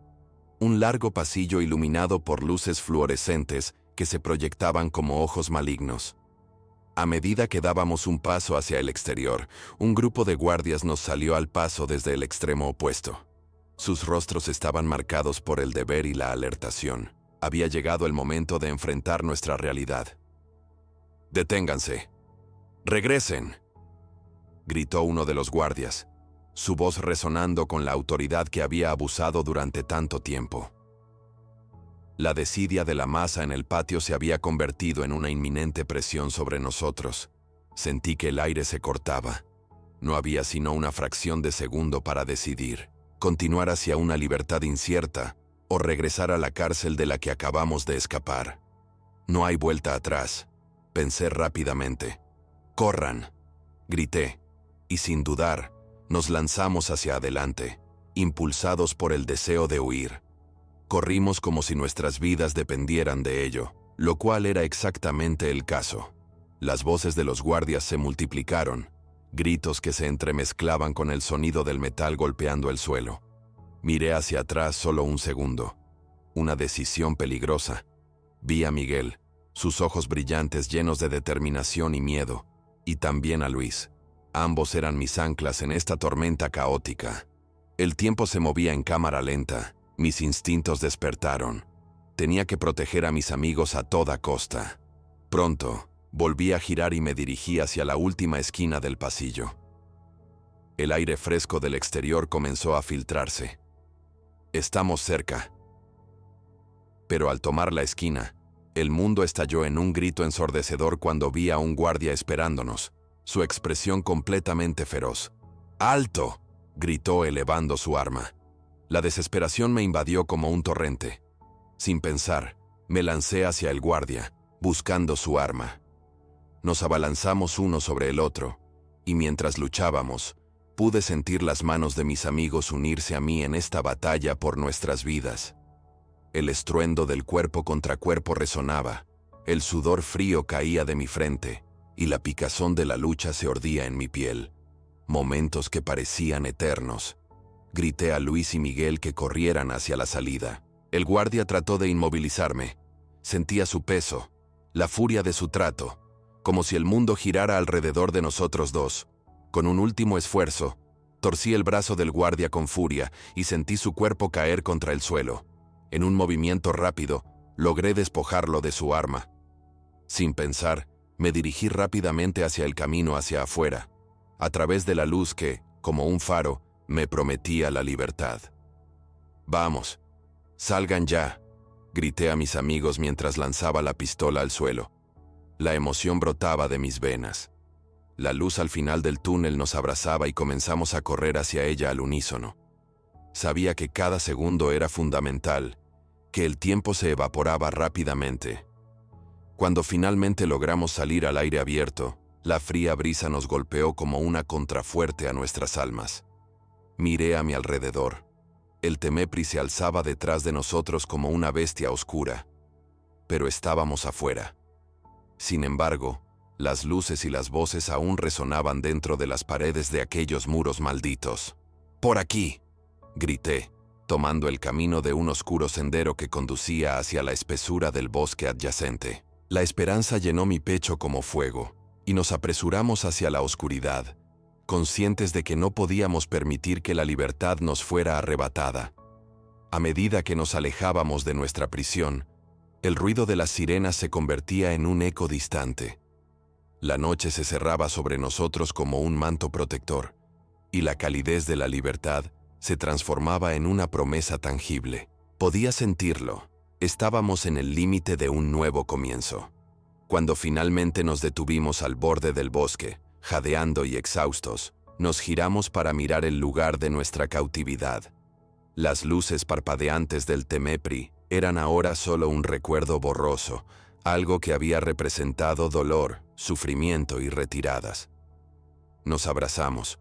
Un largo pasillo iluminado por luces fluorescentes que se proyectaban como ojos malignos. A medida que dábamos un paso hacia el exterior, un grupo de guardias nos salió al paso desde el extremo opuesto. Sus rostros estaban marcados por el deber y la alertación. Había llegado el momento de enfrentar nuestra realidad. «Deténganse. Regresen», gritó uno de los guardias, su voz resonando con la autoridad que había abusado durante tanto tiempo. La desidia de la masa en el patio se había convertido en una inminente presión sobre nosotros. Sentí que el aire se cortaba. No había sino una fracción de segundo para decidir: continuar hacia una libertad incierta o regresar a la cárcel de la que acabamos de escapar. No hay vuelta atrás, pensé rápidamente. ¡Corran!, grité, y sin dudar, nos lanzamos hacia adelante, impulsados por el deseo de huir. Corrimos como si nuestras vidas dependieran de ello, lo cual era exactamente el caso. Las voces de los guardias se multiplicaron, gritos que se entremezclaban con el sonido del metal golpeando el suelo. Miré hacia atrás solo un segundo. Una decisión peligrosa. Vi a Miguel, sus ojos brillantes llenos de determinación y miedo, y también a Luis. Ambos eran mis anclas en esta tormenta caótica. El tiempo se movía en cámara lenta, mis instintos despertaron. Tenía que proteger a mis amigos a toda costa. Pronto, volví a girar y me dirigí hacia la última esquina del pasillo. El aire fresco del exterior comenzó a filtrarse. Estamos cerca. Pero al tomar la esquina, el mundo estalló en un grito ensordecedor cuando vi a un guardia esperándonos, su expresión completamente feroz. ¡Alto!, gritó elevando su arma. La desesperación me invadió como un torrente. Sin pensar, me lancé hacia el guardia, buscando su arma. Nos abalanzamos uno sobre el otro, y mientras luchábamos, pude sentir las manos de mis amigos unirse a mí en esta batalla por nuestras vidas. El estruendo del cuerpo contra cuerpo resonaba, el sudor frío caía de mi frente, y la picazón de la lucha se ordía en mi piel. Momentos que parecían eternos. Grité a Luis y Miguel que corrieran hacia la salida. El guardia trató de inmovilizarme. Sentía su peso, la furia de su trato, como si el mundo girara alrededor de nosotros dos. Con un último esfuerzo, torcí el brazo del guardia con furia y sentí su cuerpo caer contra el suelo. En un movimiento rápido, logré despojarlo de su arma. Sin pensar, me dirigí rápidamente hacia el camino hacia afuera, a través de la luz que, como un faro, me prometía la libertad. «Vamos, salgan ya», grité a mis amigos mientras lanzaba la pistola al suelo. La emoción brotaba de mis venas. La luz al final del túnel nos abrazaba y comenzamos a correr hacia ella al unísono. Sabía que cada segundo era fundamental, que el tiempo se evaporaba rápidamente. Cuando finalmente logramos salir al aire abierto, la fría brisa nos golpeó como una contrafuerte a nuestras almas. Miré a mi alrededor. El Temepri se alzaba detrás de nosotros como una bestia oscura. Pero estábamos afuera. Sin embargo, las luces y las voces aún resonaban dentro de las paredes de aquellos muros malditos. «¡Por aquí!», grité, tomando el camino de un oscuro sendero que conducía hacia la espesura del bosque adyacente. La esperanza llenó mi pecho como fuego, y nos apresuramos hacia la oscuridad, conscientes de que no podíamos permitir que la libertad nos fuera arrebatada. A medida que nos alejábamos de nuestra prisión, el ruido de las sirenas se convertía en un eco distante. La noche se cerraba sobre nosotros como un manto protector, y la calidez de la libertad se transformaba en una promesa tangible. Podía sentirlo. Estábamos en el límite de un nuevo comienzo. Cuando finalmente nos detuvimos al borde del bosque, jadeando y exhaustos, nos giramos para mirar el lugar de nuestra cautividad. Las luces parpadeantes del Temepri eran ahora solo un recuerdo borroso, algo que había representado dolor, sufrimiento y retiradas. Nos abrazamos.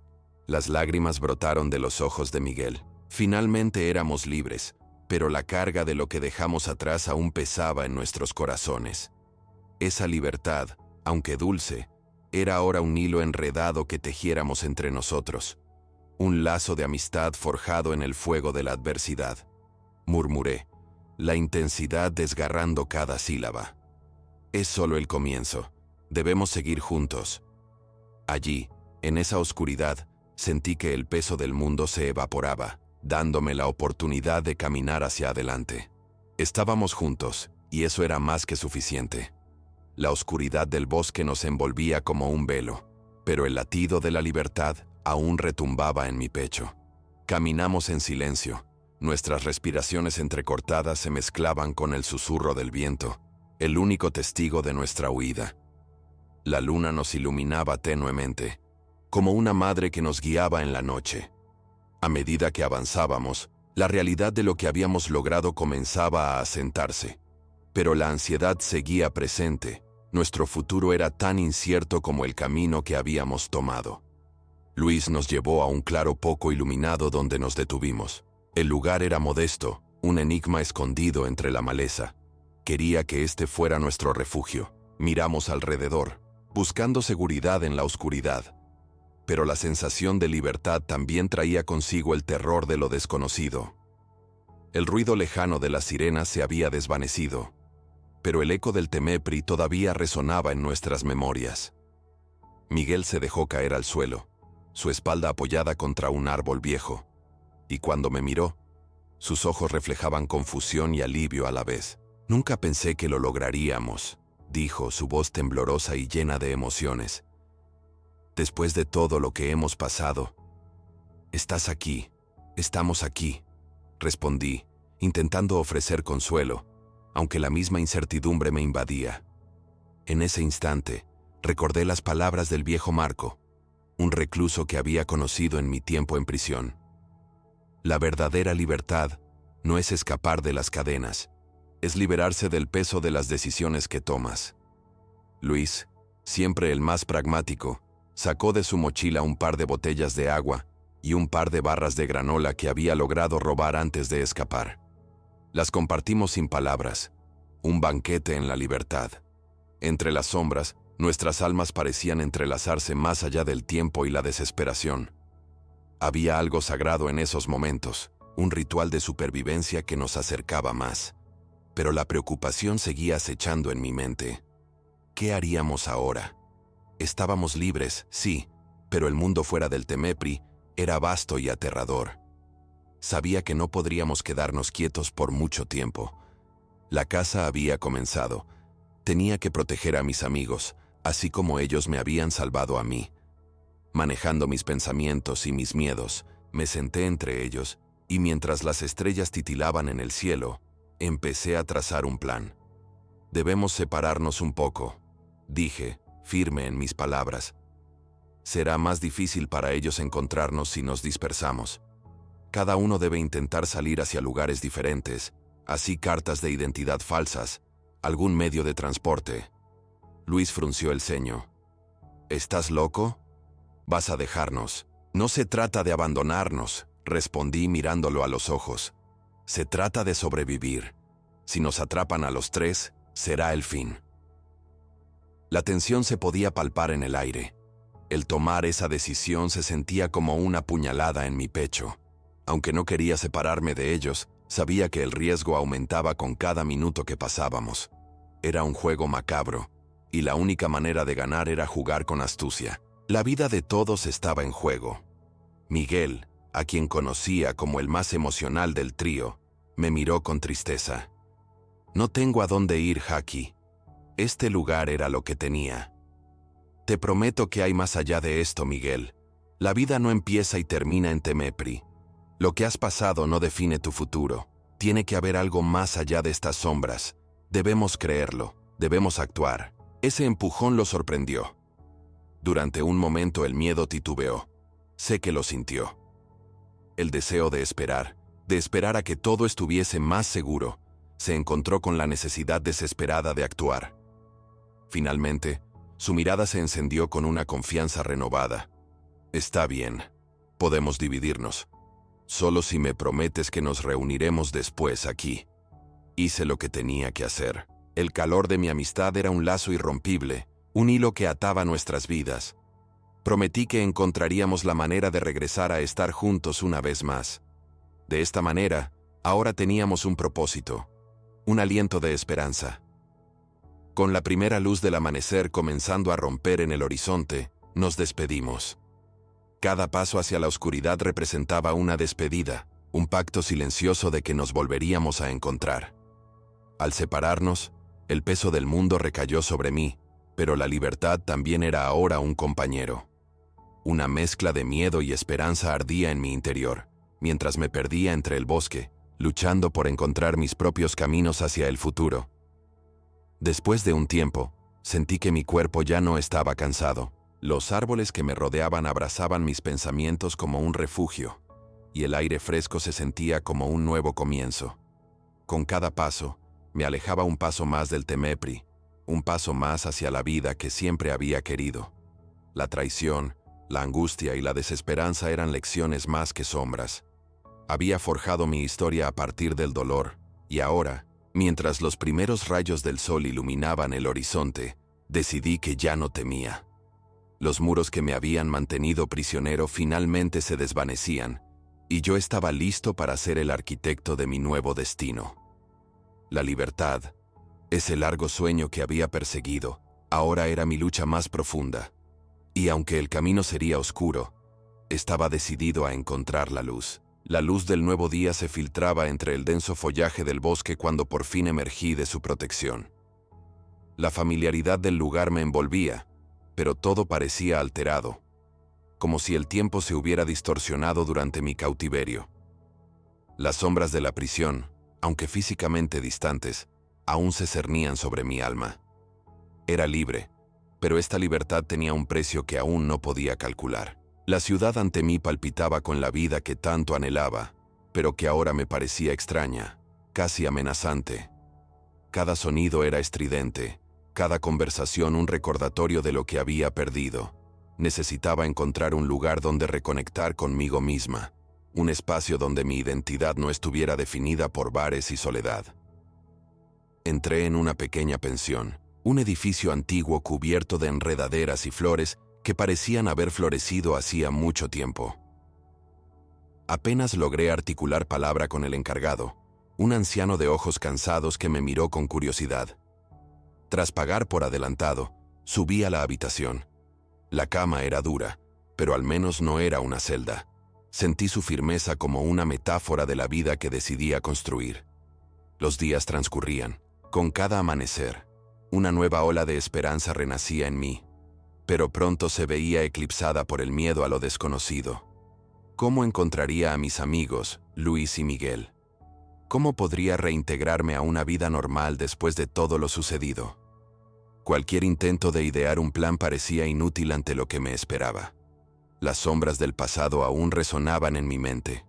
Las lágrimas brotaron de los ojos de Miguel. Finalmente éramos libres, pero la carga de lo que dejamos atrás aún pesaba en nuestros corazones. Esa libertad, aunque dulce, era ahora un hilo enredado que tejiéramos entre nosotros. Un lazo de amistad forjado en el fuego de la adversidad. Murmuré, la intensidad desgarrando cada sílaba. Es solo el comienzo. Debemos seguir juntos. Allí, en esa oscuridad, sentí que el peso del mundo se evaporaba, dándome la oportunidad de caminar hacia adelante. Estábamos juntos, y eso era más que suficiente. La oscuridad del bosque nos envolvía como un velo, pero el latido de la libertad aún retumbaba en mi pecho. Caminamos en silencio. Nuestras respiraciones entrecortadas se mezclaban con el susurro del viento, el único testigo de nuestra huida. La luna nos iluminaba tenuemente, como una madre que nos guiaba en la noche. A medida que avanzábamos, La realidad de lo que habíamos logrado comenzaba a asentarse. Pero la ansiedad seguía presente. Nuestro futuro era tan incierto como el camino que habíamos tomado. Luis nos llevó a un claro poco iluminado donde nos detuvimos. El lugar era modesto, un enigma escondido entre la maleza. Quería que este fuera nuestro refugio. Miramos alrededor, buscando seguridad en la oscuridad. Pero la sensación de libertad también traía consigo el terror de lo desconocido. El ruido lejano de las sirenas se había desvanecido, pero el eco del Temepri todavía resonaba en nuestras memorias. Miguel se dejó caer al suelo, su espalda apoyada contra un árbol viejo, y cuando me miró, sus ojos reflejaban confusión y alivio a la vez. «Nunca pensé que lo lograríamos», dijo, su voz temblorosa y llena de emociones. «Después de todo lo que hemos pasado, estás aquí, estamos aquí», respondí, intentando ofrecer consuelo, aunque la misma incertidumbre me invadía. En ese instante, recordé las palabras del viejo Marco, un recluso que había conocido en mi tiempo en prisión. La verdadera libertad no es escapar de las cadenas, es liberarse del peso de las decisiones que tomas. Luis, siempre el más pragmático, sacó de su mochila un par de botellas de agua y un par de barras de granola que había logrado robar antes de escapar. Las compartimos sin palabras, un banquete en la libertad. Entre las sombras, nuestras almas parecían entrelazarse más allá del tiempo y la desesperación. Había algo sagrado en esos momentos, un ritual de supervivencia que nos acercaba más. Pero la preocupación seguía acechando en mi mente. ¿Qué haríamos ahora? Estábamos libres, sí, pero el mundo fuera del Temepri era vasto y aterrador. Sabía que no podríamos quedarnos quietos por mucho tiempo. La caza había comenzado. Tenía que proteger a mis amigos, así como ellos me habían salvado a mí. Manejando mis pensamientos y mis miedos, me senté entre ellos, y mientras las estrellas titilaban en el cielo, empecé a trazar un plan. «Debemos separarnos un poco», dije, firme en mis palabras. «Será más difícil para ellos encontrarnos si nos dispersamos. Cada uno debe intentar salir hacia lugares diferentes, así cartas de identidad falsas, algún medio de transporte». Luis frunció el ceño. «¿Estás loco? Vas a dejarnos». «No se trata de abandonarnos», respondí mirándolo a los ojos. «Se trata de sobrevivir. Si nos atrapan a los tres, será el fin». La tensión se podía palpar en el aire. El tomar esa decisión se sentía como una puñalada en mi pecho. Aunque no quería separarme de ellos, sabía que el riesgo aumentaba con cada minuto que pasábamos. Era un juego macabro, y la única manera de ganar era jugar con astucia. La vida de todos estaba en juego. Miguel, a quien conocía como el más emocional del trío, me miró con tristeza. «No tengo a dónde ir, Jackie. Este lugar era lo que tenía». «Te prometo que hay más allá de esto, Miguel. La vida no empieza y termina en Temepri. Lo que has pasado no define tu futuro. Tiene que haber algo más allá de estas sombras. Debemos creerlo, debemos actuar». Ese empujón lo sorprendió. Durante un momento el miedo titubeó. Sé que lo sintió. El deseo de esperar a que todo estuviese más seguro, se encontró con la necesidad desesperada de actuar. Finalmente, su mirada se encendió con una confianza renovada. «Está bien, podemos dividirnos. Solo si me prometes que nos reuniremos después aquí». Hice lo que tenía que hacer. El calor de mi amistad era un lazo irrompible, un hilo que ataba nuestras vidas. Prometí que encontraríamos la manera de regresar a estar juntos una vez más. De esta manera, ahora teníamos un propósito, un aliento de esperanza. Con la primera luz del amanecer comenzando a romper en el horizonte, nos despedimos. Cada paso hacia la oscuridad representaba una despedida, un pacto silencioso de que nos volveríamos a encontrar. Al separarnos, el peso del mundo recayó sobre mí, pero la libertad también era ahora un compañero. Una mezcla de miedo y esperanza ardía en mi interior, mientras me perdía entre el bosque, luchando por encontrar mis propios caminos hacia el futuro. Después de un tiempo, sentí que mi cuerpo ya no estaba cansado. Los árboles que me rodeaban abrazaban mis pensamientos como un refugio. y el aire fresco se sentía como un nuevo comienzo. Con cada paso, me alejaba un paso más del Temepri, un paso más hacia la vida que siempre había querido. La traición, la angustia y la desesperanza eran lecciones más que sombras. Había forjado mi historia a partir del dolor, y ahora, mientras los primeros rayos del sol iluminaban el horizonte, decidí que ya no temía. Los muros que me habían mantenido prisionero finalmente se desvanecían, y yo estaba listo para ser el arquitecto de mi nuevo destino. La libertad, ese largo sueño que había perseguido, ahora era mi lucha más profunda. Y aunque el camino sería oscuro, estaba decidido a encontrar la luz. La luz del nuevo día se filtraba entre el denso follaje del bosque cuando por fin emergí de su protección. La familiaridad del lugar me envolvía, pero todo parecía alterado, como si el tiempo se hubiera distorsionado durante mi cautiverio. Las sombras de la prisión, aunque físicamente distantes, aún se cernían sobre mi alma. Era libre, pero esta libertad tenía un precio que aún no podía calcular. La ciudad ante mí palpitaba con la vida que tanto anhelaba, pero que ahora me parecía extraña, casi amenazante. Cada sonido era estridente, cada conversación un recordatorio de lo que había perdido. Necesitaba encontrar un lugar donde reconectar conmigo misma, un espacio donde mi identidad no estuviera definida por bares y soledad. Entré en una pequeña pensión, un edificio antiguo cubierto de enredaderas y flores que parecían haber florecido hacía mucho tiempo. Apenas logré articular palabra con el encargado, un anciano de ojos cansados que me miró con curiosidad. Tras pagar por adelantado, subí a la habitación. La cama era dura, pero al menos no era una celda. Sentí su firmeza como una metáfora de la vida que decidía construir. Los días transcurrían. Con cada amanecer, una nueva ola de esperanza renacía en mí, pero pronto se veía eclipsada por el miedo a lo desconocido. ¿Cómo encontraría a mis amigos, Luis y Miguel? ¿Cómo podría reintegrarme a una vida normal después de todo lo sucedido? Cualquier intento de idear un plan parecía inútil ante lo que me esperaba. Las sombras del pasado aún resonaban en mi mente.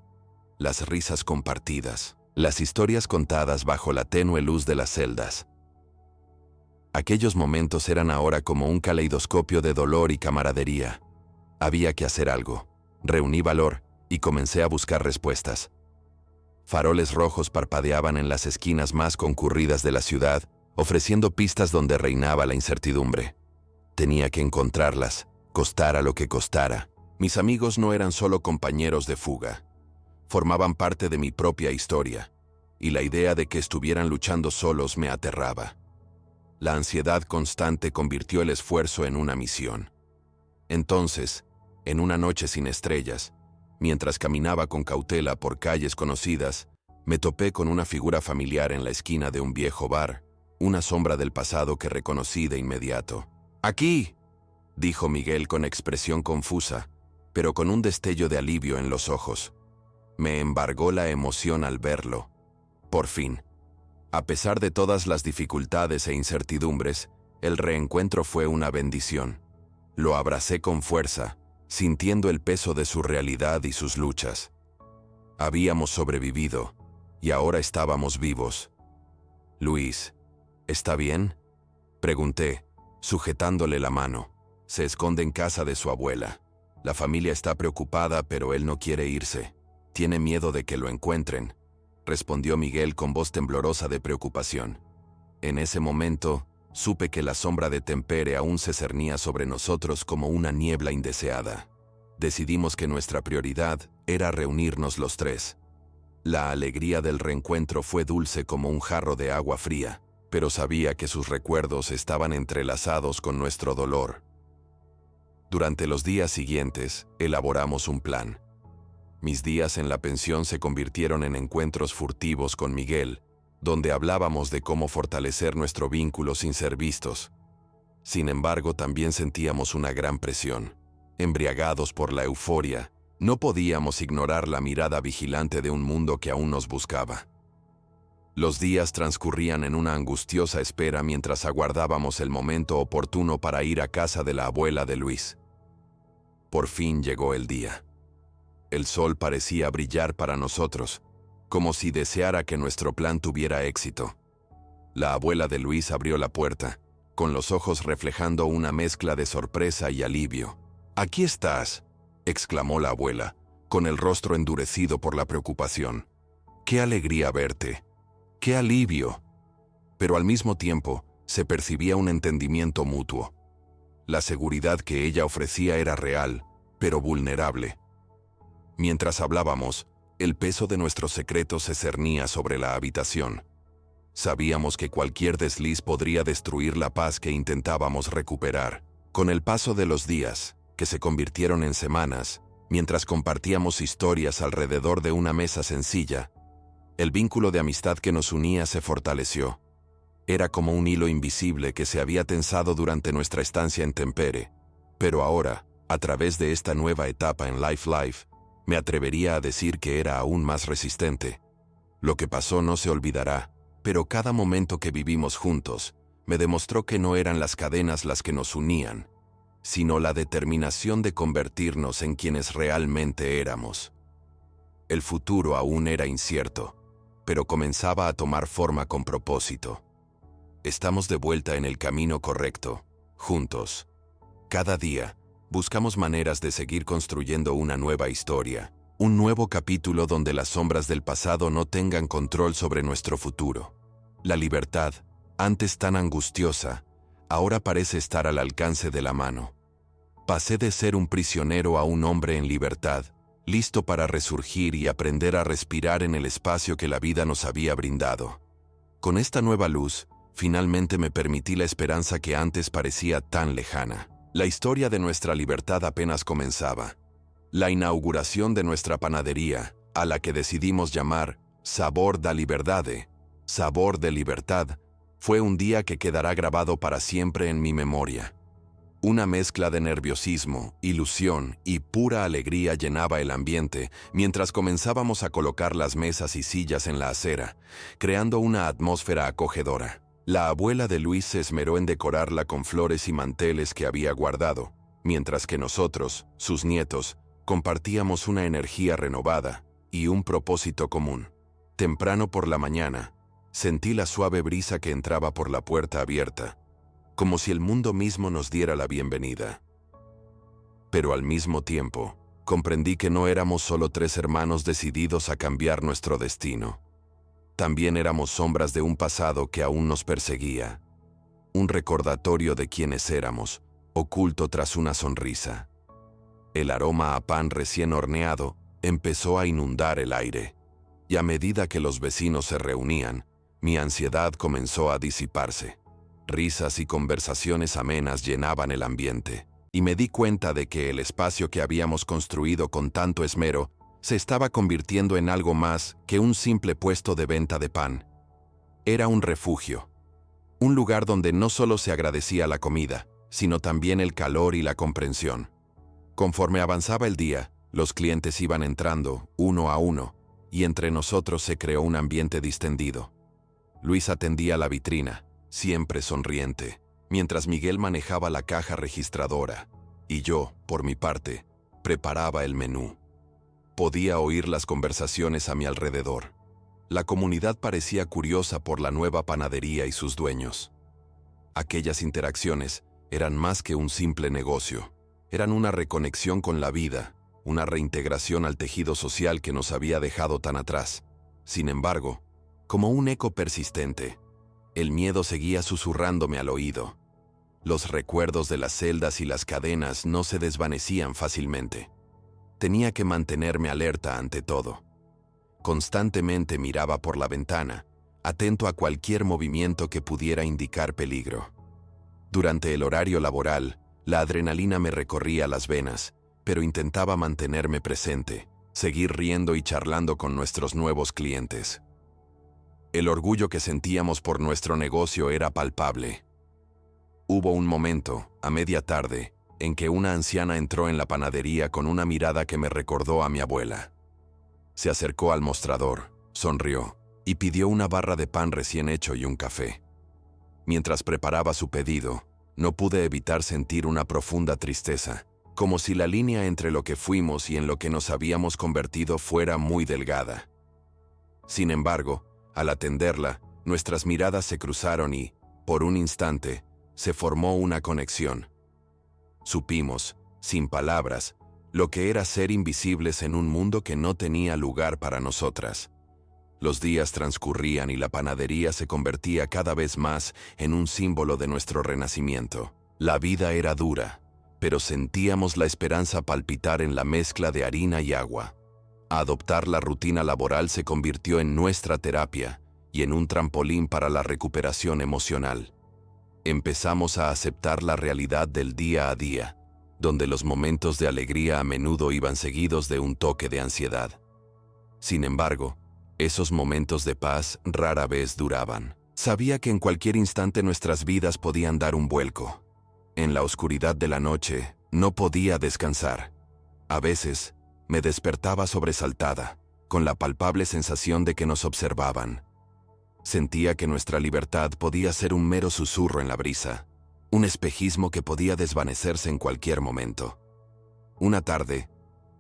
Las risas compartidas, las historias contadas bajo la tenue luz de las celdas. Aquellos momentos eran ahora como un caleidoscopio de dolor y camaradería. Había que hacer algo. Reuní valor y comencé a buscar respuestas. Faroles rojos parpadeaban en las esquinas más concurridas de la ciudad, ofreciendo pistas donde reinaba la incertidumbre. Tenía que encontrarlas, costara lo que costara. Mis amigos no eran solo compañeros de fuga. Formaban parte de mi propia historia, y la idea de que estuvieran luchando solos me aterraba. La ansiedad constante convirtió el esfuerzo en una misión. Entonces, en una noche sin estrellas, mientras caminaba con cautela por calles conocidas, me topé con una figura familiar en la esquina de un viejo bar, una sombra del pasado que reconocí de inmediato. «¡Aquí!», dijo Miguel con expresión confusa, pero con un destello de alivio en los ojos. Me embargó la emoción al verlo. Por fin. A pesar de todas las dificultades e incertidumbres, el reencuentro fue una bendición. Lo abracé con fuerza, sintiendo el peso de su realidad y sus luchas. Habíamos sobrevivido, y ahora estábamos vivos. «Luis, ¿está bien?», pregunté, sujetándole la mano. «Se esconde en casa de su abuela. La familia está preocupada, pero él no quiere irse. Tiene miedo de que lo encuentren», respondió Miguel con voz temblorosa de preocupación. En ese momento, supe que la sombra de Tempere aún se cernía sobre nosotros como una niebla indeseada. Decidimos que nuestra prioridad era reunirnos los tres. La alegría del reencuentro fue dulce como un jarro de agua fría, pero sabía que sus recuerdos estaban entrelazados con nuestro dolor. Durante los días siguientes, elaboramos un plan. Mis días en la pensión se convirtieron en encuentros furtivos con Miguel, donde hablábamos de cómo fortalecer nuestro vínculo sin ser vistos. Sin embargo, también sentíamos una gran presión. Embriagados por la euforia, no podíamos ignorar la mirada vigilante de un mundo que aún nos buscaba. Los días transcurrían en una angustiosa espera mientras aguardábamos el momento oportuno para ir a casa de la abuela de Luis. Por fin llegó el día. El sol parecía brillar para nosotros, como si deseara que nuestro plan tuviera éxito. La abuela de Luis abrió la puerta, con los ojos reflejando una mezcla de sorpresa y alivio. «¡Aquí estás!», exclamó la abuela, con el rostro endurecido por la preocupación. «¡Qué alegría verte! ¡Qué alivio!». Pero al mismo tiempo, se percibía un entendimiento mutuo. La seguridad que ella ofrecía era real, pero vulnerable. Mientras hablábamos, el peso de nuestros secretos se cernía sobre la habitación. Sabíamos que cualquier desliz podría destruir la paz que intentábamos recuperar. Con el paso de los días, que se convirtieron en semanas, mientras compartíamos historias alrededor de una mesa sencilla, el vínculo de amistad que nos unía se fortaleció. Era como un hilo invisible que se había tensado durante nuestra estancia en Tempere. Pero ahora, a través de esta nueva etapa en Life, me atrevería a decir que era aún más resistente. Lo que pasó no se olvidará, pero cada momento que vivimos juntos me demostró que no eran las cadenas las que nos unían, sino la determinación de convertirnos en quienes realmente éramos. El futuro aún era incierto, pero comenzaba a tomar forma con propósito. Estamos de vuelta en el camino correcto, juntos. Cada día, buscamos maneras de seguir construyendo una nueva historia, un nuevo capítulo donde las sombras del pasado no tengan control sobre nuestro futuro. La libertad, antes tan angustiosa, ahora parece estar al alcance de la mano. Pasé de ser un prisionero a un hombre en libertad, listo para resurgir y aprender a respirar en el espacio que la vida nos había brindado. Con esta nueva luz, finalmente me permití la esperanza que antes parecía tan lejana. La historia de nuestra libertad apenas comenzaba. La inauguración de nuestra panadería, a la que decidimos llamar Sabor da Liberdade, Sabor de Libertad, fue un día que quedará grabado para siempre en mi memoria. Una mezcla de nerviosismo, ilusión y pura alegría llenaba el ambiente mientras comenzábamos a colocar las mesas y sillas en la acera, creando una atmósfera acogedora. La abuela de Luis se esmeró en decorarla con flores y manteles que había guardado, mientras que nosotros, sus nietos, compartíamos una energía renovada y un propósito común. Temprano por la mañana, sentí la suave brisa que entraba por la puerta abierta, como si el mundo mismo nos diera la bienvenida. Pero al mismo tiempo, comprendí que no éramos solo tres hermanos decididos a cambiar nuestro destino. También éramos sombras de un pasado que aún nos perseguía. Un recordatorio de quiénes éramos, oculto tras una sonrisa. El aroma a pan recién horneado empezó a inundar el aire, y a medida que los vecinos se reunían, mi ansiedad comenzó a disiparse. Risas y conversaciones amenas llenaban el ambiente, y me di cuenta de que el espacio que habíamos construido con tanto esmero se estaba convirtiendo en algo más que un simple puesto de venta de pan. Era un refugio, un lugar donde no solo se agradecía la comida, sino también el calor y la comprensión. Conforme avanzaba el día, los clientes iban entrando, uno a uno, y entre nosotros se creó un ambiente distendido. Luis atendía la vitrina, siempre sonriente, mientras Miguel manejaba la caja registradora, y yo, por mi parte, preparaba el menú. Podía oír las conversaciones a mi alrededor. La comunidad parecía curiosa por la nueva panadería y sus dueños. Aquellas interacciones eran más que un simple negocio. Eran una reconexión con la vida, una reintegración al tejido social que nos había dejado tan atrás. Sin embargo, como un eco persistente, el miedo seguía susurrándome al oído. Los recuerdos de las celdas y las cadenas no se desvanecían fácilmente. Tenía que mantenerme alerta ante todo. Constantemente miraba por la ventana, atento a cualquier movimiento que pudiera indicar peligro. Durante el horario laboral, la adrenalina me recorría las venas, pero intentaba mantenerme presente, seguir riendo y charlando con nuestros nuevos clientes. El orgullo que sentíamos por nuestro negocio era palpable. Hubo un momento, a media tarde, en que una anciana entró en la panadería con una mirada que me recordó a mi abuela. Se acercó al mostrador, sonrió y pidió una barra de pan recién hecho y un café. Mientras preparaba su pedido, no pude evitar sentir una profunda tristeza, como si la línea entre lo que fuimos y en lo que nos habíamos convertido fuera muy delgada. Sin embargo, al atenderla, nuestras miradas se cruzaron y, por un instante, se formó una conexión. Supimos, sin palabras, lo que era ser invisibles en un mundo que no tenía lugar para nosotras. Los días transcurrían y la panadería se convertía cada vez más en un símbolo de nuestro renacimiento. La vida era dura, pero sentíamos la esperanza palpitar en la mezcla de harina y agua. Adoptar la rutina laboral se convirtió en nuestra terapia y en un trampolín para la recuperación emocional. Empezamos a aceptar la realidad del día a día, donde los momentos de alegría a menudo iban seguidos de un toque de ansiedad. Sin embargo, esos momentos de paz rara vez duraban. Sabía que en cualquier instante nuestras vidas podían dar un vuelco. En la oscuridad de la noche, no podía descansar. A veces, me despertaba sobresaltada, con la palpable sensación de que nos observaban. Sentía que nuestra libertad podía ser un mero susurro en la brisa, un espejismo que podía desvanecerse en cualquier momento. Una tarde,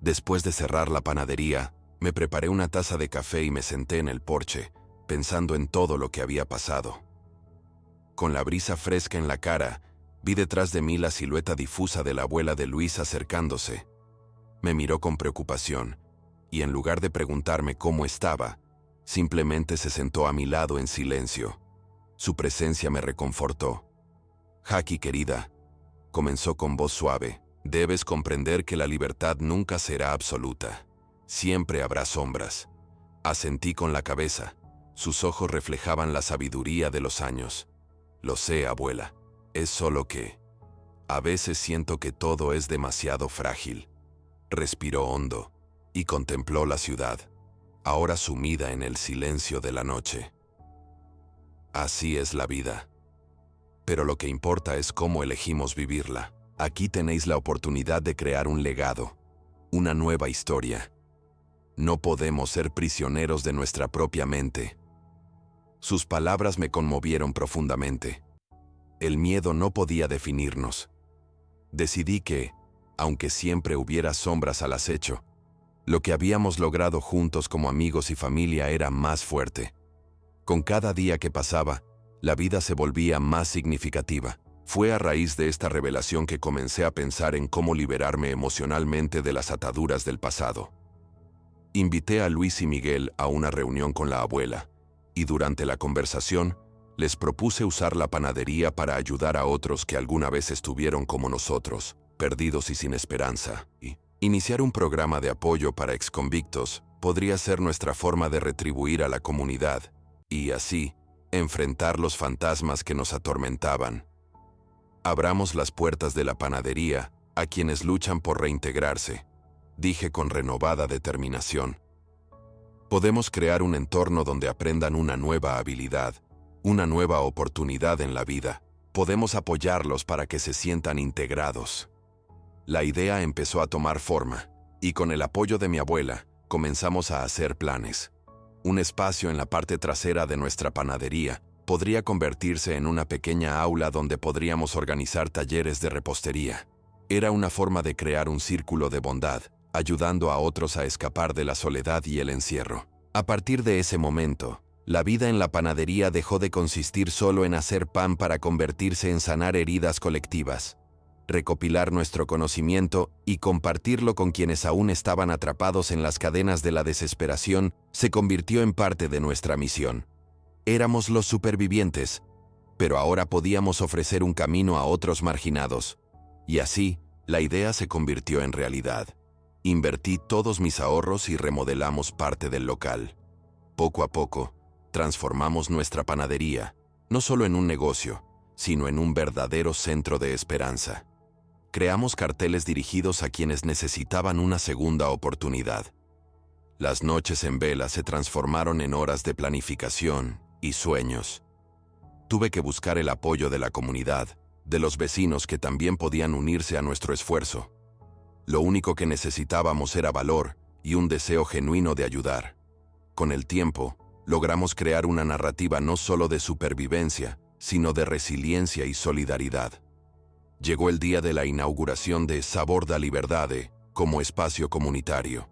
después de cerrar la panadería, me preparé una taza de café y me senté en el porche, pensando en todo lo que había pasado. Con la brisa fresca en la cara, vi detrás de mí la silueta difusa de la abuela de Luis acercándose. Me miró con preocupación, y en lugar de preguntarme cómo estaba, simplemente se sentó a mi lado en silencio. Su presencia me reconfortó. «Jackie, querida», comenzó con voz suave, «debes comprender que la libertad nunca será absoluta. Siempre habrá sombras». Asentí con la cabeza. Sus ojos reflejaban la sabiduría de los años. «Lo sé, abuela. Es solo que a veces siento que todo es demasiado frágil». Respiró hondo y contempló la ciudad, ahora sumida en el silencio de la noche. Así es la vida. Pero lo que importa es cómo elegimos vivirla. Aquí tenéis la oportunidad de crear un legado, una nueva historia. No podemos ser prisioneros de nuestra propia mente. Sus palabras me conmovieron profundamente. El miedo no podía definirnos. Decidí que, aunque siempre hubiera sombras al acecho, lo que habíamos logrado juntos como amigos y familia era más fuerte. Con cada día que pasaba, la vida se volvía más significativa. Fue a raíz de esta revelación que comencé a pensar en cómo liberarme emocionalmente de las ataduras del pasado. Invité a Luis y Miguel a una reunión con la abuela, y durante la conversación, les propuse usar la panadería para ayudar a otros que alguna vez estuvieron como nosotros, perdidos y sin esperanza, y iniciar un programa de apoyo para exconvictos podría ser nuestra forma de retribuir a la comunidad, y así, enfrentar los fantasmas que nos atormentaban. Abramos las puertas de la panadería a quienes luchan por reintegrarse, dije con renovada determinación. Podemos crear un entorno donde aprendan una nueva habilidad, una nueva oportunidad en la vida. Podemos apoyarlos para que se sientan integrados. La idea empezó a tomar forma, y con el apoyo de mi abuela, comenzamos a hacer planes. Un espacio en la parte trasera de nuestra panadería podría convertirse en una pequeña aula donde podríamos organizar talleres de repostería. Era una forma de crear un círculo de bondad, ayudando a otros a escapar de la soledad y el encierro. A partir de ese momento, la vida en la panadería dejó de consistir solo en hacer pan para convertirse en sanar heridas colectivas, recopilar nuestro conocimiento y compartirlo con quienes aún estaban atrapados en las cadenas de la desesperación se convirtió en parte de nuestra misión. Éramos los supervivientes, pero ahora podíamos ofrecer un camino a otros marginados. Y así, la idea se convirtió en realidad. Invertí todos mis ahorros y remodelamos parte del local. Poco a poco, transformamos nuestra panadería, no solo en un negocio, sino en un verdadero centro de esperanza. Creamos carteles dirigidos a quienes necesitaban una segunda oportunidad. Las noches en vela se transformaron en horas de planificación y sueños. Tuve que buscar el apoyo de la comunidad, de los vecinos que también podían unirse a nuestro esfuerzo. Lo único que necesitábamos era valor y un deseo genuino de ayudar. Con el tiempo, logramos crear una narrativa no solo de supervivencia, sino de resiliencia y solidaridad. Llegó el día de la inauguración de Sabor da Liberdade como espacio comunitario.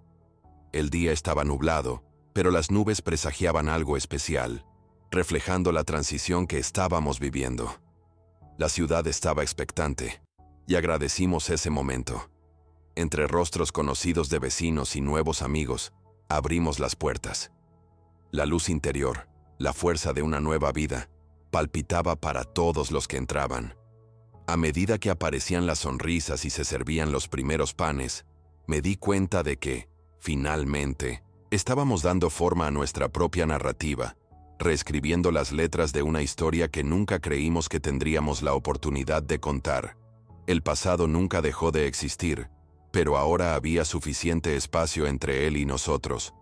El día estaba nublado, pero las nubes presagiaban algo especial, reflejando la transición que estábamos viviendo. La ciudad estaba expectante, y agradecimos ese momento. Entre rostros conocidos de vecinos y nuevos amigos, abrimos las puertas. La luz interior, la fuerza de una nueva vida, palpitaba para todos los que entraban. A medida que aparecían las sonrisas y se servían los primeros panes, me di cuenta de que, finalmente, estábamos dando forma a nuestra propia narrativa, reescribiendo las letras de una historia que nunca creímos que tendríamos la oportunidad de contar. El pasado nunca dejó de existir, pero ahora había suficiente espacio entre él y nosotros.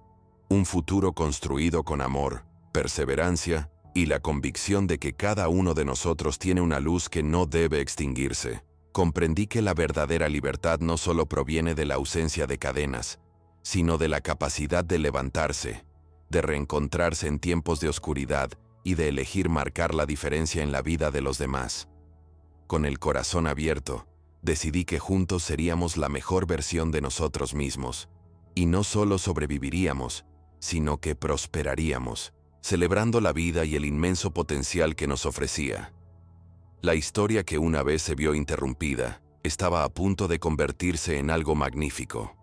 Un futuro construido con amor, perseverancia y la convicción de que cada uno de nosotros tiene una luz que no debe extinguirse. Comprendí que la verdadera libertad no solo proviene de la ausencia de cadenas, sino de la capacidad de levantarse, de reencontrarse en tiempos de oscuridad y de elegir marcar la diferencia en la vida de los demás. Con el corazón abierto, decidí que juntos seríamos la mejor versión de nosotros mismos, y no solo sobreviviríamos, sino que prosperaríamos, celebrando la vida y el inmenso potencial que nos ofrecía. La historia que una vez se vio interrumpida estaba a punto de convertirse en algo magnífico.